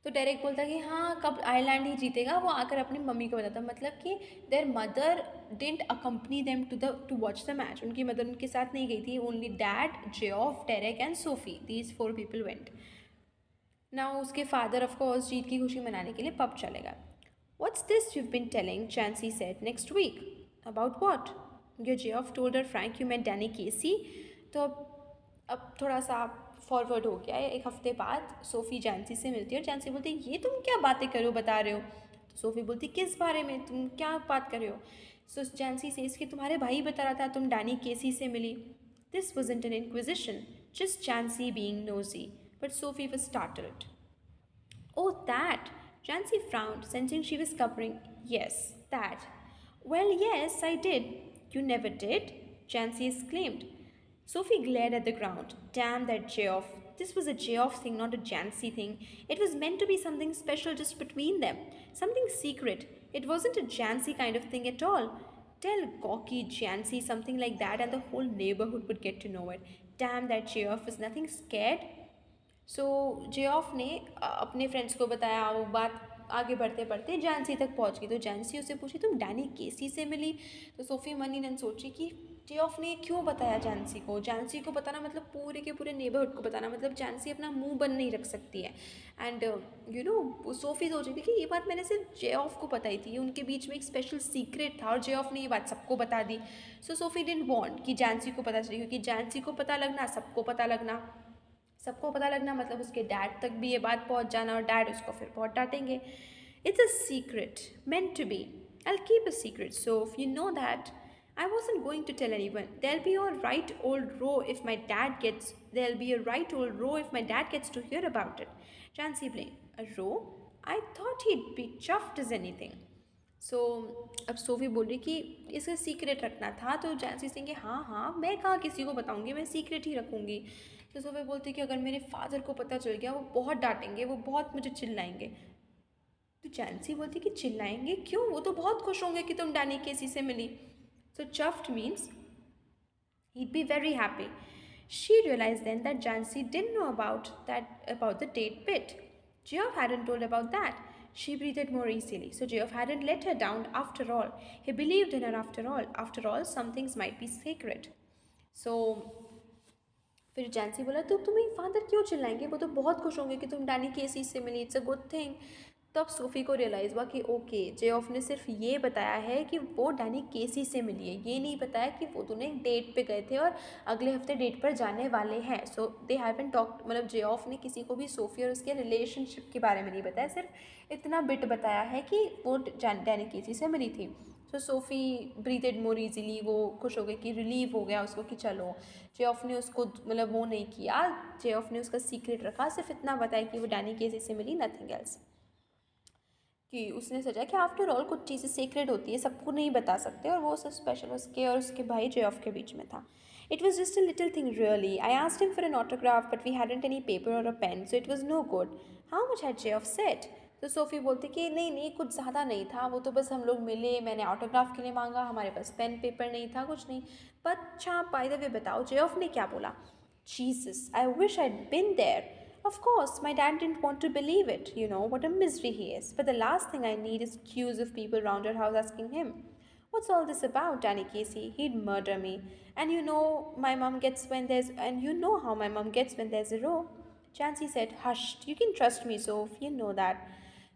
Speaker 1: तो डेरेक बोलता कि हाँ कब आयरलैंड ही जीतेगा. वो आकर अपनी मम्मी को बताता, मतलब कि their mother didn't accompany them to watch the match. उनकी मदर उनके साथ नहीं गई थी. Only dad, Geoff, Derek and Sophie, these 4 people went. ना उसके फादर ऑफकोर्स जीत की खुशी मनाने के लिए पब चलेगा. What's this you been telling, Jancey said, next week. About what? Your Geoff told her frank you met Danny Casey. तो अब थोड़ा सा फॉरवर्ड हो गया है. 1 हफ्ते बाद सोफ़ी जैंसी से मिलती है और जैंसी बोलती है ये तुम क्या बातें करो बता रहे हो. तो सोफ़ी बोलती किस बारे में, तुम क्या बात कर रहे हो. सो जैंसी से इसके तुम्हारे भाई बता रहा था तुम डैनी केसी से मिली. This wasn't an inquisition, just Jancey being nosy. But Sophie was startled. Oh, that! Jancy frowned, sensing she was covering. Yes, that. Well, yes, I did. You never did? Jancy exclaimed. Sophie glared at the ground. Damn that Geoff. This was a Geoff thing, not a Jancy thing. It was meant to be something special just between them. Something secret. It wasn't a Jancy kind of thing at all. Tell gawky Jancy something like that and the whole neighborhood would get to know it. Damn that Geoff was nothing scared. सो जेऑफ ने अपने friends को बताया। वो बात आगे बढ़ते बढ़ते जानसी तक पहुंच गई। तो जानसी उससे पूछी तुम डैनी केसी से मिली? तो सोफ़ी मनी ने सोची कि जेऑफ ने क्यों बताया जानसी को। जानसी को बताना मतलब पूरे के पूरे नेबरहुड को बताना, मतलब जानसी अपना मुंह बंद नहीं रख सकती है। एंड सोफ़ी सोच रही थी कि ये बात मैंने सिर्फ जेऑफ को बताई थी, उनके बीच में एक स्पेशल सीक्रेट था और जेऑफ ने ये बात सबको बता दी। सो सोफ़ी डिडंट वांट कि जानसी को पता चले, क्योंकि जानसी को पता लगना सबको पता लगना, सबको पता लगना मतलब उसके डैड तक भी ये बात पहुंच जाना और डैड उसको फिर बहुत डांटेंगे। It's a secret meant to be. I'll keep a secret. So if you know that, I wasn't going to tell anyone. There'll be a right old row if my dad gets to hear about it. Jancy blamed. A row? I thought he'd be chuffed as anything. सो अब SoFi बोल रही कि इसे secret रखना था। तो जैनसी सिंह कि हाँ हाँ, मैं कहाँ किसी को बताऊँगी, मैं सीक्रेट ही रखूँगी। तो सोफ़ी बोलती कि अगर मेरे फादर को पता चल गया वो बहुत डांटेंगे, वो बहुत मुझे चिल्लाएंगे। तो जैनसी बोलती कि चिल्लाएंगे क्यों, वो तो बहुत खुश होंगे कि तुम डैनी केसी से मिली। सो चफ्ड means he'd be very happy. She realized then that Jansi didn't know about the date bit. Geoff hadn't told about that. She breathed more easily. So Geoff hadn't let her down after all. He believed in her after all. After all, some things might be sacred. So फिर जैनसी बोला तो तुम्हें father क्यों चिल्लाएंगे, वो तो बहुत खुश होंगे कि तुम डैनी केसी से मिली, इट्स अ गुड थिंग। तब सोफ़ी को रियलाइज़ हुआ कि ओके, जेऑफ ने सिर्फ ये बताया है कि वो डैनी केसी से मिली है, ये नहीं बताया कि वो दोनों एक डेट पे गए थे और अगले हफ्ते डेट पर जाने वाले हैं। सो दे हैवंट टॉक, मतलब जेऑफ ने किसी को भी सोफ़ी और उसके रिलेशनशिप के बारे में नहीं बताया, सिर्फ इतना बिट बताया है कि वो डैनी केसी से मिली थी। सो सोफ़ी ब्रीथेड मोर ईजीली, वो खुश हो गई कि रिलीव हो गया उसको कि चलो जेऑफ ने उसको मतलब वो नहीं किया, जेऑफ ने उसका सीक्रेट रखा, सिर्फ इतना बताया कि वो डैनी केसी से मिली, नथिंग एल्स। कि उसने सोचा कि आफ्टर ऑल कुछ चीज़ें सीक्रेट होती है, सबको नहीं बता सकते, और वो सब स्पेशल उसके और उसके भाई जेऑफ के बीच में था। It was just a little thing really. I asked him for an autograph but we hadn't any paper or a pen, so it was no good. How much had Geoff said? तो Sophie बोलती कि नहीं नहीं, कुछ ज़्यादा नहीं था, वो तो बस हम लोग मिले, मैंने ऑटोग्राफ के लिए मांगा, हमारे पास पेन पेपर नहीं था, कुछ नहीं। पर अच्छा बाय द वे बताओ जेऑफ ने क्या बोला? Jesus, I wish I'd been there. Of course, my dad didn't want to believe it. You know what a misery he is. But the last thing I need is queues of people round our house asking him, what's all this about, Danny Casey? He'd murder me. And you know how my mom gets when there's a row. Chansey said, hush, you can trust me, Soph, you know that.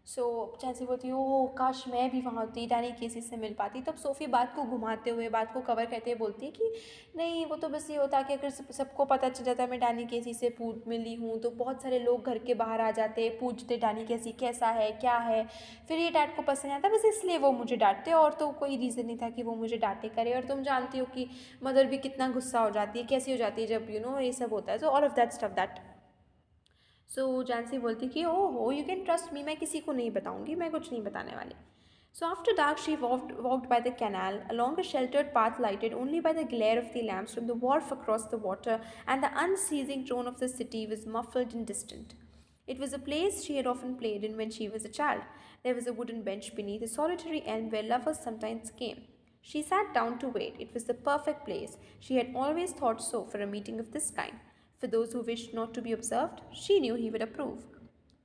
Speaker 1: सो जैसे बोलती है ओ काश मैं भी वहाँ होती, Danny Casey से मिल पाती। तब सोफ़ी बात को घुमाते हुए, बात को कवर करते हुए बोलती है कि नहीं, वो तो बस ये होता कि अगर सबको पता चल जाता मैं डैनी केसी से मिली हूँ तो बहुत सारे लोग घर के बाहर आ जाते, पूछते डैनी केसी कैसा है क्या है, फिर ये डैड को पसंद आता, बस इसलिए वो मुझे डांटते, और तो कोई रीज़न नहीं था कि वो मुझे डांटे करे। और तुम जानती हो कि मदर भी कितना गुस्सा हो जाती है, कैसी हो जाती है जब ये सब होता है। So all of that stuff that. So Jancey बोलती कि ओ हो, यू कैन ट्रस्ट मी, मैं किसी को नहीं बताऊंगी, मैं कुछ नहीं बताने वाली। So after dark, she walked by the canal, along a sheltered path lighted only by the glare of the lamps from the wharf across the water, and the unceasing drone of the city was muffled and distant. It was a place she had often played in when she was a child. There was a wooden bench beneath a solitary elm where lovers sometimes came. She sat down to wait. It was the perfect place. She had always thought so for a meeting of this kind. For those who wished not to be observed, she knew he would approve.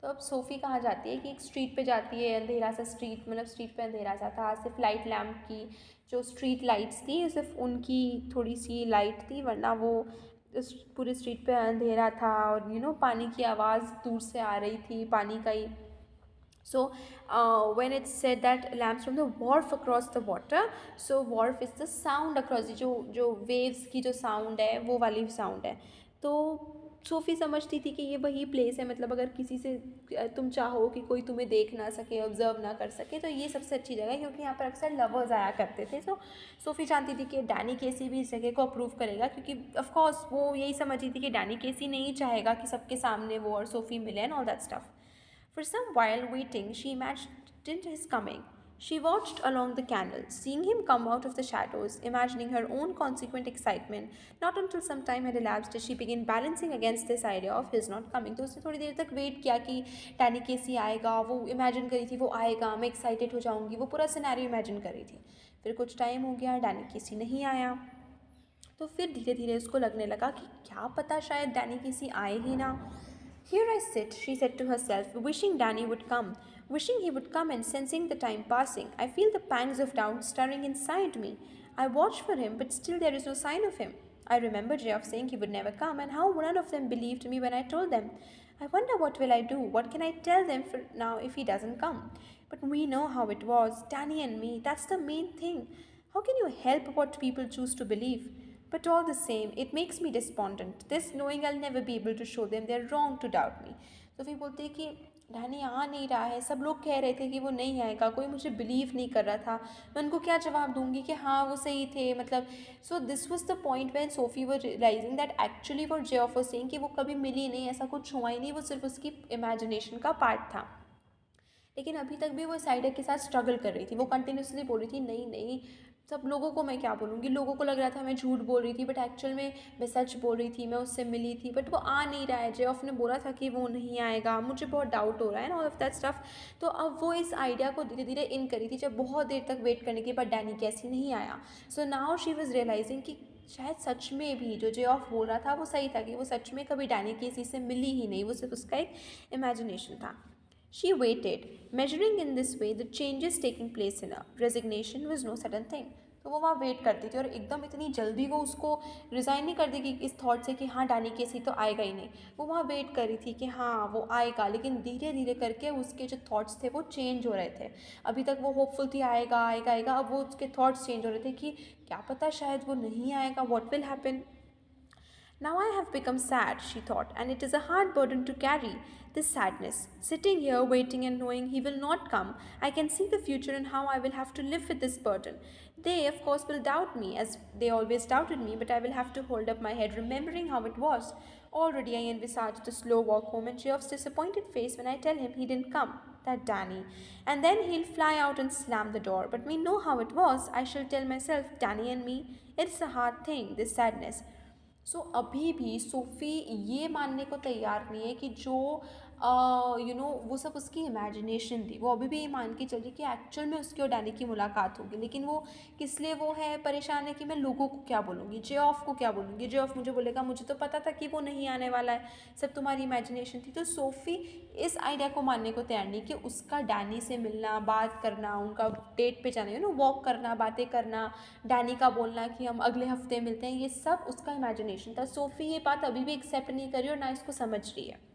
Speaker 1: तो अब SoFi कहाँ जाती है कि एक street पे जाती है, अंधेरा सा स्ट्रीट, मतलब स्ट्रीट पे अंधेरा सा था, सिर्फ लाइट लैम्प की जो स्ट्रीट लाइट्स थी सिर्फ उनकी थोड़ी सी लाइट थी, वरना वो पूरे स्ट्रीट पे अंधेरा था। और पानी की आवाज़ दूर से आ रही थी, पानी का ही। So, when it said that lamps from the wharf across the water, so wharf is the sound across, जो waves की जो sound है वो वाली sound है। तो सोफ़ी समझती थी कि ये वही प्लेस है, मतलब अगर किसी से तुम चाहो कि कोई तुम्हें देख ना सके, ऑब्जर्व ना कर सके, तो ये सबसे अच्छी जगह है, क्योंकि यहाँ पर अक्सर लवर्स आया करते थे। तो सोफ़ी जानती थी कि डैनी केसी भी इस जगह को अप्रूव करेगा, क्योंकि ऑफ कोर्स वो यही समझती थी कि डैनी केसी नहीं चाहेगा कि सबके सामने वो और सोफ़ी मिले and all that stuff. For some while waiting, she imagined his coming. She watched along the canal, seeing him come out of the shadows, imagining her own consequent excitement. Not until some time had elapsed did she begin balancing against this idea of his not coming. तो उसने थोड़ी देर तक wait किया कि Danny केसी आएगा, वो imagine करी थी वो आएगा, मैं एक्साइटेड हो जाऊंगी, वो पूरा सिनेरियो इमेजिन करी थी। फिर कुछ टाइम हो गया, डैनी केसी नहीं आया। तो फिर धीरे धीरे उसको लगने लगा कि क्या पता शायद डैनी केसी आए ही ना। Here I sit, she said to herself, wishing Danny would come, wishing he would come and sensing the time passing. I feel the pangs of doubt stirring inside me. I watch for him, but still there is no sign of him. I remember Geoff saying he would never come, and how none of them believed me when I told them. I wonder what will I do? What can I tell them for now if he doesn't come? But we know how it was, Danny and me. That's the main thing. How can you help what people choose to believe? But all the same, it makes me despondent. This knowing I'll never be able to show them they're wrong to doubt me. Sophie बोलती है कि Danny आ नहीं रहा है, सब लोग कह रहे थे कि वो नहीं आएगा, कोई मुझे बिलीव नहीं कर रहा था, मैं उनको क्या जवाब दूंगी कि हाँ वो सही थे, मतलब so this was the point when Sophie were realising that actually what Geoff was saying कि वो कभी मिली नहीं, ऐसा कुछ हुआ ही नहीं, वो सिर्फ उसकी इमेजिनेशन का पार्ट था। लेकिन अभी तक भी वो इस आइडिया के साथ स्ट्रगल कर रही थी, वो कंटिन्यूसली बोल रही थी नहीं नहीं, सब लोगों को मैं क्या बोलूँगी, लोगों को लग रहा था मैं झूठ बोल रही थी, बट एक्चुअल में मैं सच बोल रही थी, मैं उससे मिली थी, बट वो आ नहीं रहा है, जेऑफ ने बोला था कि वो नहीं आएगा, मुझे बहुत डाउट हो रहा है ना, ऑल ऑफ दैट स्टफ। तो अब वो इस आइडिया को धीरे धीरे इन करी थी, जब बहुत देर तक वेट करने के बाद डैनी कैसी नहीं आया। So now she was realizing कि शायद सच में भी जो जेऑफ बोल रहा था वो सही था, कि वो सच में कभी डैनी किसी से मिली ही नहीं, वो सिर्फ उसका एक इमेजिनेशन था। She waited, measuring in this way the changes taking place in her. Resignation was no sudden thing. तो वो वहाँ वेट करती थी और एकदम इतनी जल्दी वो उसको रिज़ाइन नहीं कर देगी इस थॉट से कि हाँ डैनी केसी तो आएगा ही नहीं। वो वहाँ वेट कर रही थी कि हाँ वो आएगा, लेकिन धीरे धीरे करके उसके जो थॉट्स थे वो चेंज हो रहे थे। अभी तक वो होपफुल थी आएगा आएगा आएगा, अब वो उसके थॉट्स चेंज हो रहे थे कि क्या पता शायद वो नहीं आएगा, what will happen. Now I have become sad, she thought, and it is a hard burden to carry. This sadness, sitting here waiting and knowing he will not come, I can see the future and how I will have to live with this burden. They, of course, will doubt me, as they always doubted me, but I will have to hold up my head, remembering how it was. Already I envisage the slow walk home and Geoff's disappointed face when I tell him he didn't come. That Danny. And then he'll fly out and slam the door. But we know how it was. I shall tell myself, Danny and me, it's a hard thing, this sadness. सो अभी भी SoFi ये मानने को तैयार नहीं है कि जो वो सब उसकी इमेजिनेशन थी, वो अभी भी ये मान के चल रही कि एक्चुअल में उसकी और डैनी की मुलाकात होगी, लेकिन वो किस लिए वो है परेशान है कि मैं लोगों को क्या बोलूँगी, जेऑफ को क्या बोलूँगी, जेऑफ मुझे बोलेगा मुझे तो पता था कि वो नहीं आने वाला है, सब तुम्हारी इमेजिनेशन थी। तो सोफ़ी इस आइडिया को मानने को तैयार नहीं कि उसका डैनी से मिलना, बात करना, उनका डेट पे जाना, वॉक करना, बातें करना, डैनी का बोलना कि हम अगले हफ्ते मिलते हैं, ये सब उसका इमेजिनेशन था। सोफ़ी ये बात अभी भी एक्सेप्ट नहीं कर रही और ना इसको समझ रही है।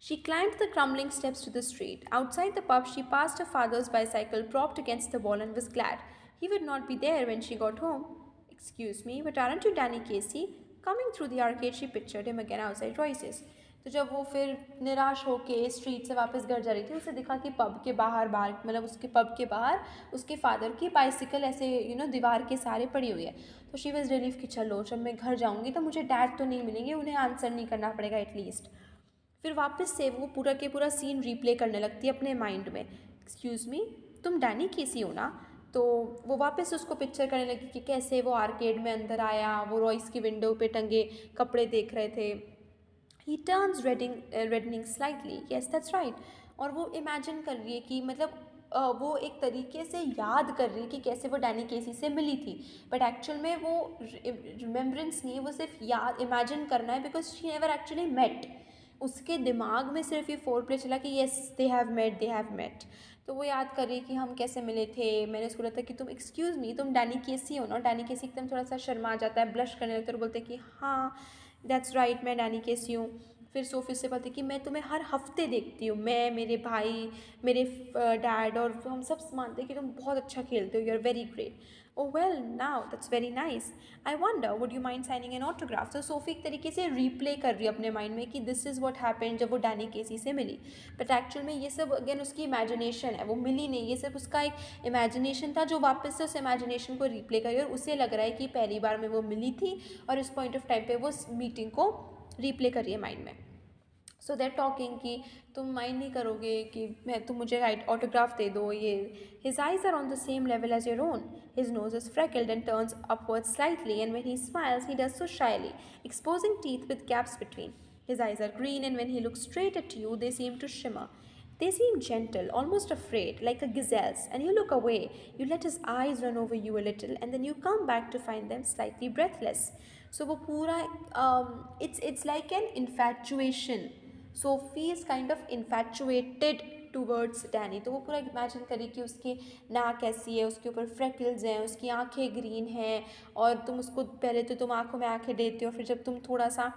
Speaker 1: She climbed the crumbling steps to the street. Outside the pub, she passed her father's bicycle propped against the wall and was glad. He would not be there when she got home. Excuse me, but aren't you Danny Casey? Coming through the arcade, she pictured him again outside Royce's. तो जब वो फिर निराश होके street से वापस घर जा रही थी, उसे दिखा कि पब के बाहर बाहर मतलब उसके पब के बाहर उसके फादर की बाइसिकल ऐसे दीवार के सहारे पड़ी हुई है। तो शी वॉज रिलीफ कि चलो जब मैं घर जाऊँगी तो मुझे डैड तो नहीं मिलेंगे, उन्हें आंसर नहीं करना पड़ेगा एटलीस्ट। फिर वापस से वो पूरा के पूरा सीन रीप्ले करने लगती है अपने माइंड में। एक्सक्यूज़ मी, तुम डैनी केसी हो ना? तो वो वापस उसको पिक्चर करने लगी कि कैसे वो आर्केड में अंदर आया, वो रॉयस की विंडो पे टंगे कपड़े देख रहे थे। He turns reddening slightly, yes that's right. और वो इमेजिन कर रही है कि मतलब वो एक तरीके से याद कर रही है कि कैसे वो डैनी केसी से मिली थी, बट एक्चुअल में वो रिमेम्बरेंस नहीं है, वो सिर्फ याद इमेजिन करना है, because she never actually met. उसके दिमाग में सिर्फ ये फोर प्ले चला कि yes they have met, they have met. तो वो याद कर रही कि हम कैसे मिले थे, मैंने उसको बोला था कि तुम एक्सक्यूज़ मी, तुम डैनी केसी हो ना? डैनी केसी एकदम थोड़ा सा शर्मा जाता है, ब्लश करने लगता है और बोलते हैं कि हाँ दैट्स राइट, मैं डैनी केसी हूँ। फिर सोफी से बोलती कि मैं तुम्हें हर हफ्ते देखती हूँ, मैं, मेरे भाई, मेरे डैड, और हम सब मानते हैं कि तुम बहुत अच्छा खेलते हो, you are very great. Oh well, now that's very nice. I wonder, would you mind signing an autograph? तो सोफी एक तरीके से रीप्ले कर रही है अपने माइंड में कि दिस इज़ व्हाट हैपेंड जब वो डैनी केसी से मिली, बट एक्चुअल में ये सब अगेन उसकी इमेजिनेशन है, वो मिली नहीं, ये सिर्फ उसका एक इमेजिनेशन था जो वापस से उस इमेजिनेशन को रीप्ले करी, और उसे लग रहा है कि पहली बार में वो मिली थी और इस पॉइंट ऑफ टाइम पे वो मीटिंग को रीप्ले कर रही है माइंड में। सो दैट टॉकिंग कि तुम माइंड नहीं करोगे कि मैं, तुम मुझे राइट ऑटोग्राफ दे दो ये। His eyes are on the same level as your own, his nose is freckled and turns upward slightly, and when he smiles he does so shyly, exposing teeth with gaps between. His eyes are green, and when he looks straight at you, they seem to shimmer. They seem gentle, almost afraid, like a gazelle's, and you look away. You let his eyes run over you a little, and then you come back to find them slightly breathless. So वो पूरा it's like an infatuation Sophie is kind of infatuated towards Danny. तो वो पूरा imagine करी कि उसकी नाक ऐसी है, उसके ऊपर फ्रेकल्स हैं, उसकी आंखें ग्रीन हैं, और तुम उसको पहले तो तुम आंखों में आंखें देते हो, फिर जब तुम थोड़ा सा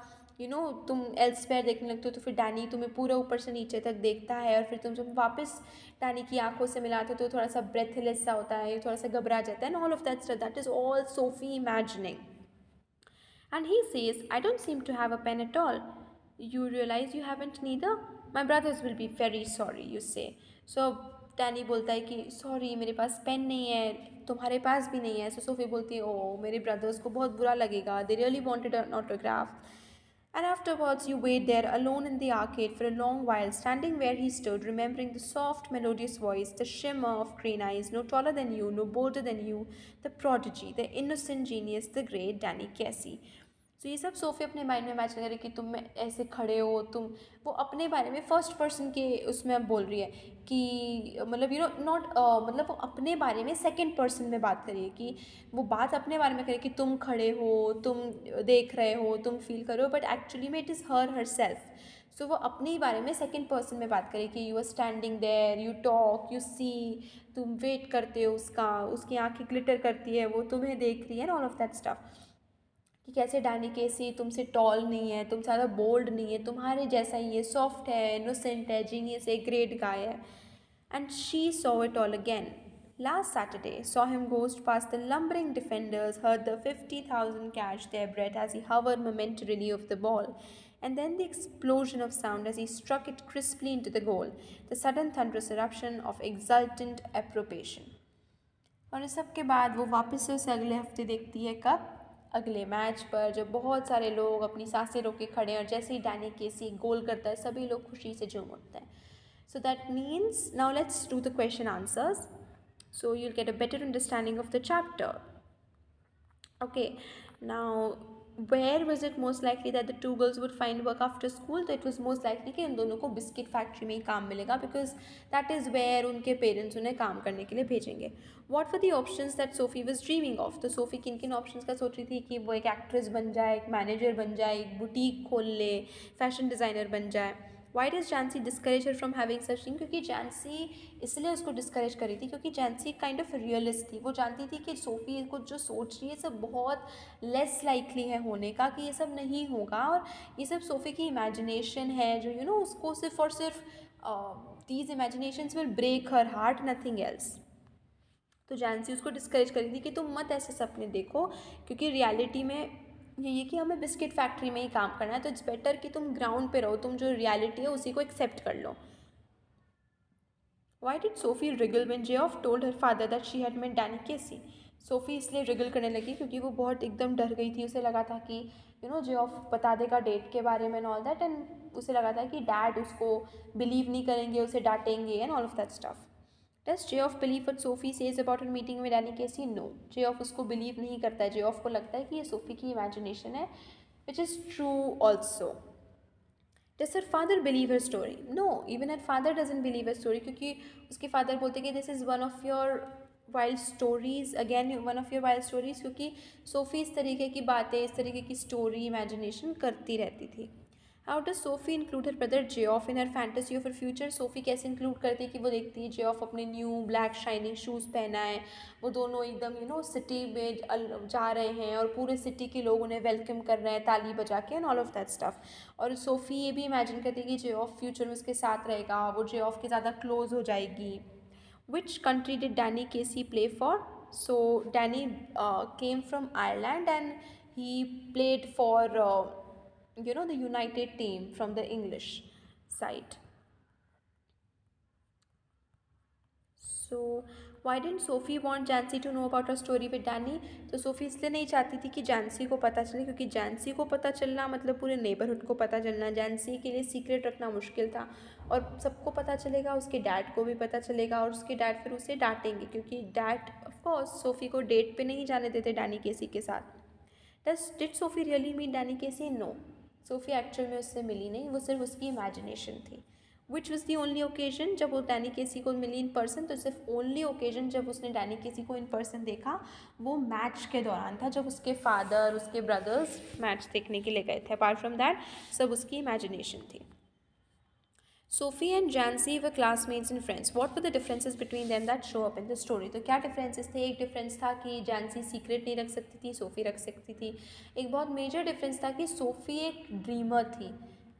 Speaker 1: तुम एल्सवेयर देखने लगते हो तो फिर डैनी तुम्हें पूरा ऊपर से नीचे तक देखता है, और फिर तुम जब वापस डैनी की आंखों से मिलाते हो तो थोड़ा सा ब्रेथलेस सा होता है, थोड़ा सा घबरा जाता है, and all of that stuff, that is all Sophie imagining. And he says, I don't seem to have a pen at all. You realize you haven't neither? My brothers will be very sorry, you say. So Danny बोलता है कि sorry मेरे पास pen नहीं है, तुम्हारे पास भी नहीं है. सो सोफी बोलती है, ओ मेरे ब्रदर्स को बहुत बुरा लगेगा, they really wanted an autograph. And afterwards you wait there alone in the arcade for a long while, standing where he stood, remembering the soft melodious voice, the shimmer of green eyes, no taller than you, no bolder than you, the prodigy, the innocent genius, the great Danny Casey. तो ये सब Sophie अपने mind में imagine करे कि तुम ऐसे खड़े हो, तुम वो अपने बारे में फर्स्ट पर्सन के उसमें बोल रही है कि मतलब नॉट मतलब वो अपने बारे में सेकंड पर्सन में बात करिए, कि वो बात अपने बारे में करे कि तुम खड़े हो, तुम देख रहे हो, तुम फील कर रहे हो, बट एक्चुअली में इट इज़ हर सेल्फ. सो वो अपने ही बारे में सेकंड पर्सन में बात करे कि you are standing there, you talk, you see, तुम वेट करते हो उसका, उसकी आंखें ग्लिटर करती है, वो तुम्हें देख रही है, ऑल ऑफ दैट स्टफ. कि कैसे डैनी केसी तुमसे टॉल नहीं है, तुम ज़्यादा बोल्ड नहीं है, तुम्हारे जैसा ही है, सॉफ्ट है, इनोसेंट है, जीनियस है, ग्रेट गाय है. And she saw it all again. Last Saturday saw him ghost past the lumbering defenders, heard the 50,000 catch their breath as he hovered momentarily over the ball, and then the explosion of sound as he struck it crisply into the goal, the sudden thunderous eruption of exultant approbation. और इस सब के बाद वो वापस से उसे अगले हफ्ते देखती है, कब? अगले मैच पर, जब बहुत सारे लोग अपनी सांसें रोके खड़े हैं, और जैसे ही डैनी केसी गोल करता है सभी लोग खुशी से झूम उठते हैं. So that means now let's do the question answers, so you'll get a better understanding of the chapter. Okay, now where was it most likely that the two girls would find work after school? तो it was most likely कि इन दोनों को biscuit factory में ही काम मिलेगा, because that is where उनके parents उन्हें काम करने के लिए भेजेंगे. What were the options that Sophie was dreaming of? तो सोफ़ी किन किन ऑप्शंस का सोच रही थी कि वो एक एक्ट्रेस बन जाए, एक मैनेजर बन जाए, एक बुटीक खोल ले, फैशन डिज़ाइनर बन जाए. Why does Jancey discourage her from having such thing? क्योंकि जानसी इसलिए उसको डिस्करेज करी थी क्योंकि जानसी काइंड ऑफ रियलिस्ट थी. वो जानती थी कि सोफ़ी को जो सोच रही है सब बहुत लेस लाइकली है होने का, कि ये सब नहीं होगा, और ये सब सोफ़ी की इमेजिनेशन है जो उसको सिर्फ और सिर्फ these imaginations will break her heart, nothing else. तो जानसी उसको डिस्करेज करी थी कि तुम मत ऐसे सपने देखो, क्योंकि रियलिटी में ये कि हमें बिस्किट फैक्ट्री में ही काम करना है, तो इट्स बेटर कि तुम ग्राउंड पे रहो, तुम जो रियलिटी है उसी को एक्सेप्ट कर लो. Why did Sophie wriggle when Geoff told her father that she had met Danny Casey? SoFi इसलिए रिगल करने लगी क्योंकि वो बहुत एकदम डर गई थी. उसे लगा था कि जियोफ बता देगा डेट के बारे में, एंड ऑल दैट, एंड उसे लगा था कि डैड उसको बिलीव नहीं करेंगे, उसे डांटेंगे, and all of that stuff. Does Geoff believe what Sophie says about her meeting with Danny Casey? No. Geoff उसको बिलीव नहीं करता है. Geoff को लगता है कि ये सोफ़ी की इमेजिनेशन है, which is true also. Does her father believe her story? No, even her father doesn't believe her story, क्योंकि उसके फादर बोलते कि this is one of your wild stories, again one of your wild stories, क्योंकि SoFi इस तरीके की बातें, इस तरीके की स्टोरी इमेजिनेशन करती रहती थी. How does Sophie include her brother Geoff in her fantasy of her future? Sophie कैसे इंक्लूड करती है कि वो देखती है जेऑफ अपने न्यू ब्लैक शाइनिंग शूज़ पहना है, वो दोनों एकदम सिटी में जा रहे हैं, और पूरे सिटी के लोग उन्हें वेलकम कर रहे हैं ताली बजा के, and all of that stuff. और सोफ़ी ये भी इमेजिन करती है कि जेऑफ फ्यूचर में उसके साथ रहेगा, वो जेऑफ के ज़्यादा क्लोज हो जाएगी. Which country did Danny Casey play for? So Danny came from Ireland, and he played for the United team from the English side. So why didn't Sophie want Jancy to know about her story with Danny? तो SoFi इसलिए नहीं चाहती थी कि जानसी को पता चले, क्योंकि जानसी को पता चलना मतलब पूरे नेबरहुड को पता चलना. जानसी के लिए सीक्रेट रखना मुश्किल था, और सबको पता चलेगा, उसके डैड को भी पता चलेगा, और उसके डैड फिर उसे डांटेंगे, क्योंकि डैड ऑफकोर्स सोफ़ी को डेट पे नहीं जाने देते डैनी केसी के साथ. Did Sophie really meet Danny Casey? No, Sophie actual में उससे मिली नहीं, वो सिर्फ उसकी इमेजिनेशन थी. Which was the only occasion जब वो डैनी केसी को मिली इन पर्सन? तो सिर्फ ओनली ओकेजन जब उसने डैनी केसी को इन पर्सन देखा वो मैच के दौरान था, जब उसके फादर, उसके ब्रदर्स मैच देखने के लिए गए थे. अपार्ट फ्रॉम दैट सब उसकी इमेजिनेशन थी. Sophie and Jancy were classmates and friends. What were the differences between them that show up in the story? तो क्या differences थे? एक difference था कि Jancy secret नहीं रख सकती थी, Sophie रख सकती थी. एक बहुत major difference था कि Sophie एक dreamer थी.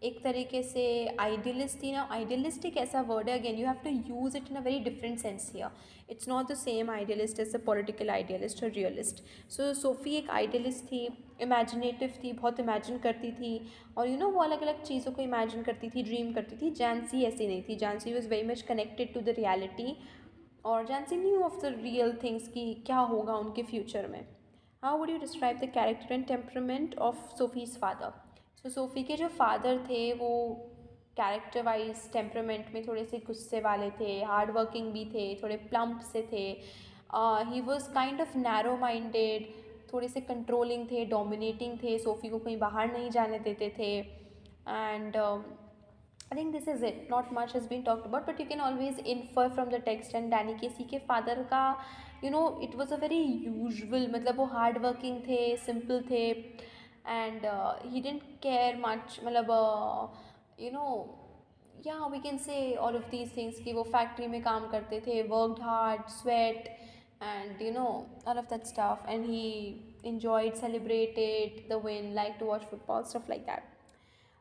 Speaker 1: एक तरीके से idealist थी ना. Idealist एक ऐसा word है, again you have to use it in a very different sense here. It's not the same idealist as the political idealist or realist. So Sophie एक idealist थी, imaginative थी, बहुत imagine करती थी और वो अलग अलग चीज़ों को imagine करती थी, dream करती थी. Jancy ऐसी नहीं थी. Jancy was very much connected to the reality और Jancy knew of the real things कि क्या होगा उनके future में. How would you describe the character and temperament of Sophie's father? So Sophie के जो father थे वो कैरेक्टर वाइज टेम्परामेंट में थोड़े से गुस्से वाले थे, हार्ड वर्किंग भी थे, थोड़े प्लम्प से थे. He was kind of narrow minded, थोड़े से कंट्रोलिंग थे, डोमिनेटिंग थे, सोफ़ी को कहीं बाहर नहीं जाने देते थे. And I think this is it. Not much has been talked about but you can always infer from the text. And Danny Casey के फादर का it was a very usual, मतलब वो हार्ड वर्किंग थे, simple थे and he didn't care much, मतलब yeah, we can say all of these things कि वो factory में काम करते थे, worked hard, sweat and all of that stuff, and he enjoyed, celebrated the win, liked to watch football, stuff like that.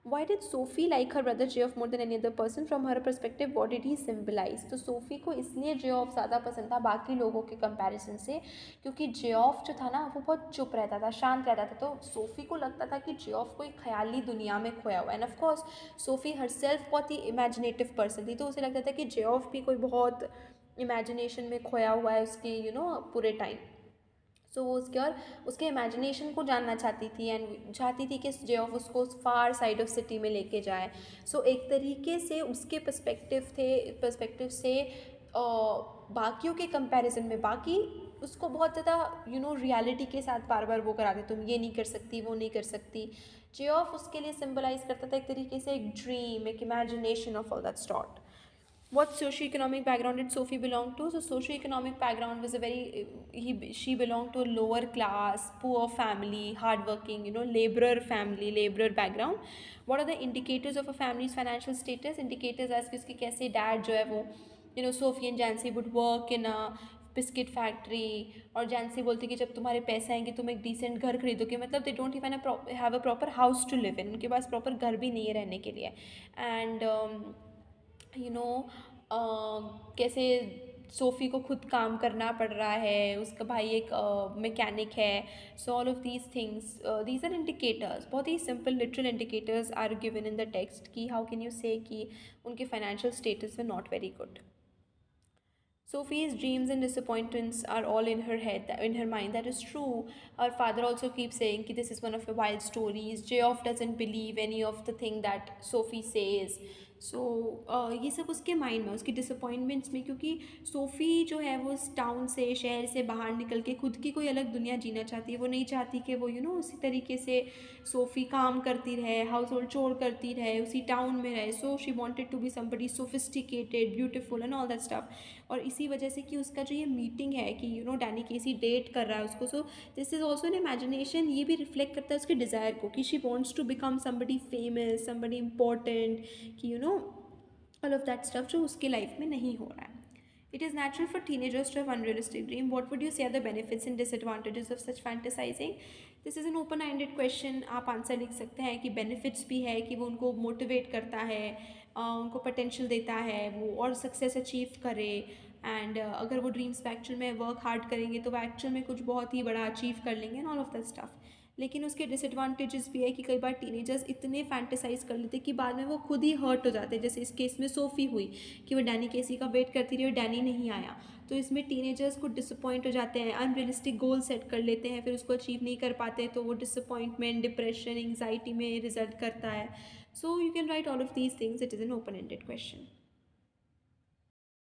Speaker 1: Why did Sophie like her brother Geoff more than any other person? From her perspective, what did he symbolize? तो SoFi को इसलिए Geoff ज़्यादा पसंद था बाकी लोगों के comparison से, क्योंकि जियोफ जो था ना वो बहुत चुप रहता था, शांत रहता था. तो सोफ़ी को लगता था कि जियोफ कोई ख्याली दुनिया में खोया हुआ है. End of course SoFi herself बहुत ही इमेजिनेटिव पर्सन थी, तो उसे लगता था कि जियोफ भी कोई बहुत इमेजिनेशन में खोया हुआ है उसके पूरे टाइम. सो वो उसके और उसके इमेजिनेशन को जानना चाहती थी एंड चाहती थी कि जियोफ उसको फार साइड ऑफ सिटी में लेके जाए. सो एक तरीके से उसके पर्सपेक्टिव से बाकियों के कंपैरिजन में बाकी उसको बहुत ज़्यादा रियलिटी के साथ बार बार वो कराते, तुम ये नहीं कर सकती, वो नहीं कर सकती. जियोफ उसके लिए सिम्बलाइज करता था एक तरीके से एक ड्रीम, एक imagination of all that sort. What socioeconomic background did Sophie belong to? So socioeconomic background was a very she belonged to a lower class, poor family, hardworking, laborer family, laborer background. What are the indicators of a family's financial status? Indicators as कि उसके कैसे dad जो है वो Sophie and Jancy would work in a biscuit factory और जैंसी बोलती कि जब तुम्हारे पैसे आएंगे तुम एक डिसेंट घर खरीदोगे, मतलब they don't even have a proper house to live in, उनके पास प्रॉपर घर भी नहीं है रहने के लिए. एंड कैसे सोफ़ी को खुद काम करना पड़ रहा है, उसका भाई एक मैकेनिक है. So all of these things, these are indicators, बहुत ही simple literal indicators are given in the text कि हाउ कैन यू से कि उनके financial status were not very good. Sophie's dreams and disappointments are all in her head, in her mind. That is true. Her father also keeps saying that this is one of the wild stories. Geoff doesn't believe any of the thing that Sophie says. सो ये सब उसके mind में, उसकी disappointments में, क्योंकि SoFi जो है वो उस टाउन से, शहर से बाहर निकल के खुद की कोई अलग दुनिया जीना चाहती है. वो नहीं चाहती कि वो उसी तरीके से सोफ़ी काम करती रहे, हाउस होल्ड चोर करती रहे, उसी टाउन में रहे. So she wanted to be somebody sophisticated, beautiful and all that stuff. और इसी वजह से कि उसका जो ये मीटिंग है कि डैनी केसी डेट कर रहा है उसको, so this is also an imagination. ये भी रिफ्लेक्ट करता है उसके डिज़ायर को कि she wants to become somebody famous, somebody important, कि ऑल ऑफ दैट स्टफ जो उसके लाइफ में नहीं हो रहा है. It is natural for teenagers to have unrealistic dream. What would you say are the benefits and disadvantages of such fantasizing? This is an open-ended question. आप answer लिख सकते हैं कि बेनिफिट्स भी है कि वो उनको मोटिवेट करता है, उनको पोटेंशियल देता है, वो और सक्सेस अचीव करे. एंड अगर वो ड्रीम्स पे एक्चुअल में वर्क हार्ड करेंगे तो वो एक्चुअल में कुछ बहुत ही बड़ा अचीव कर लेंगे and all of that stuff. लेकिन उसके डिसएडवांटेजेस भी है कि कई बार टीनेजर्स इतने फैंटेसाइज कर लेते कि बाद में वो खुद ही हर्ट हो जाते हैं. जैसे इस केस में सोफ़ी हुई कि वो डैनी केसी का वेट करती रही और डैनी नहीं आया, तो इसमें टीनेजर्स को डिसअपॉइंट हो जाते हैं, अनरियलिस्टिक गोल सेट कर लेते हैं, फिर उसको अचीव नहीं कर पाते, तो वो डिसअपॉइंटमेंट, डिप्रेशन, एंग्जाइटी में रिजल्ट करता है. So you can write all of these things. It is an open ended question.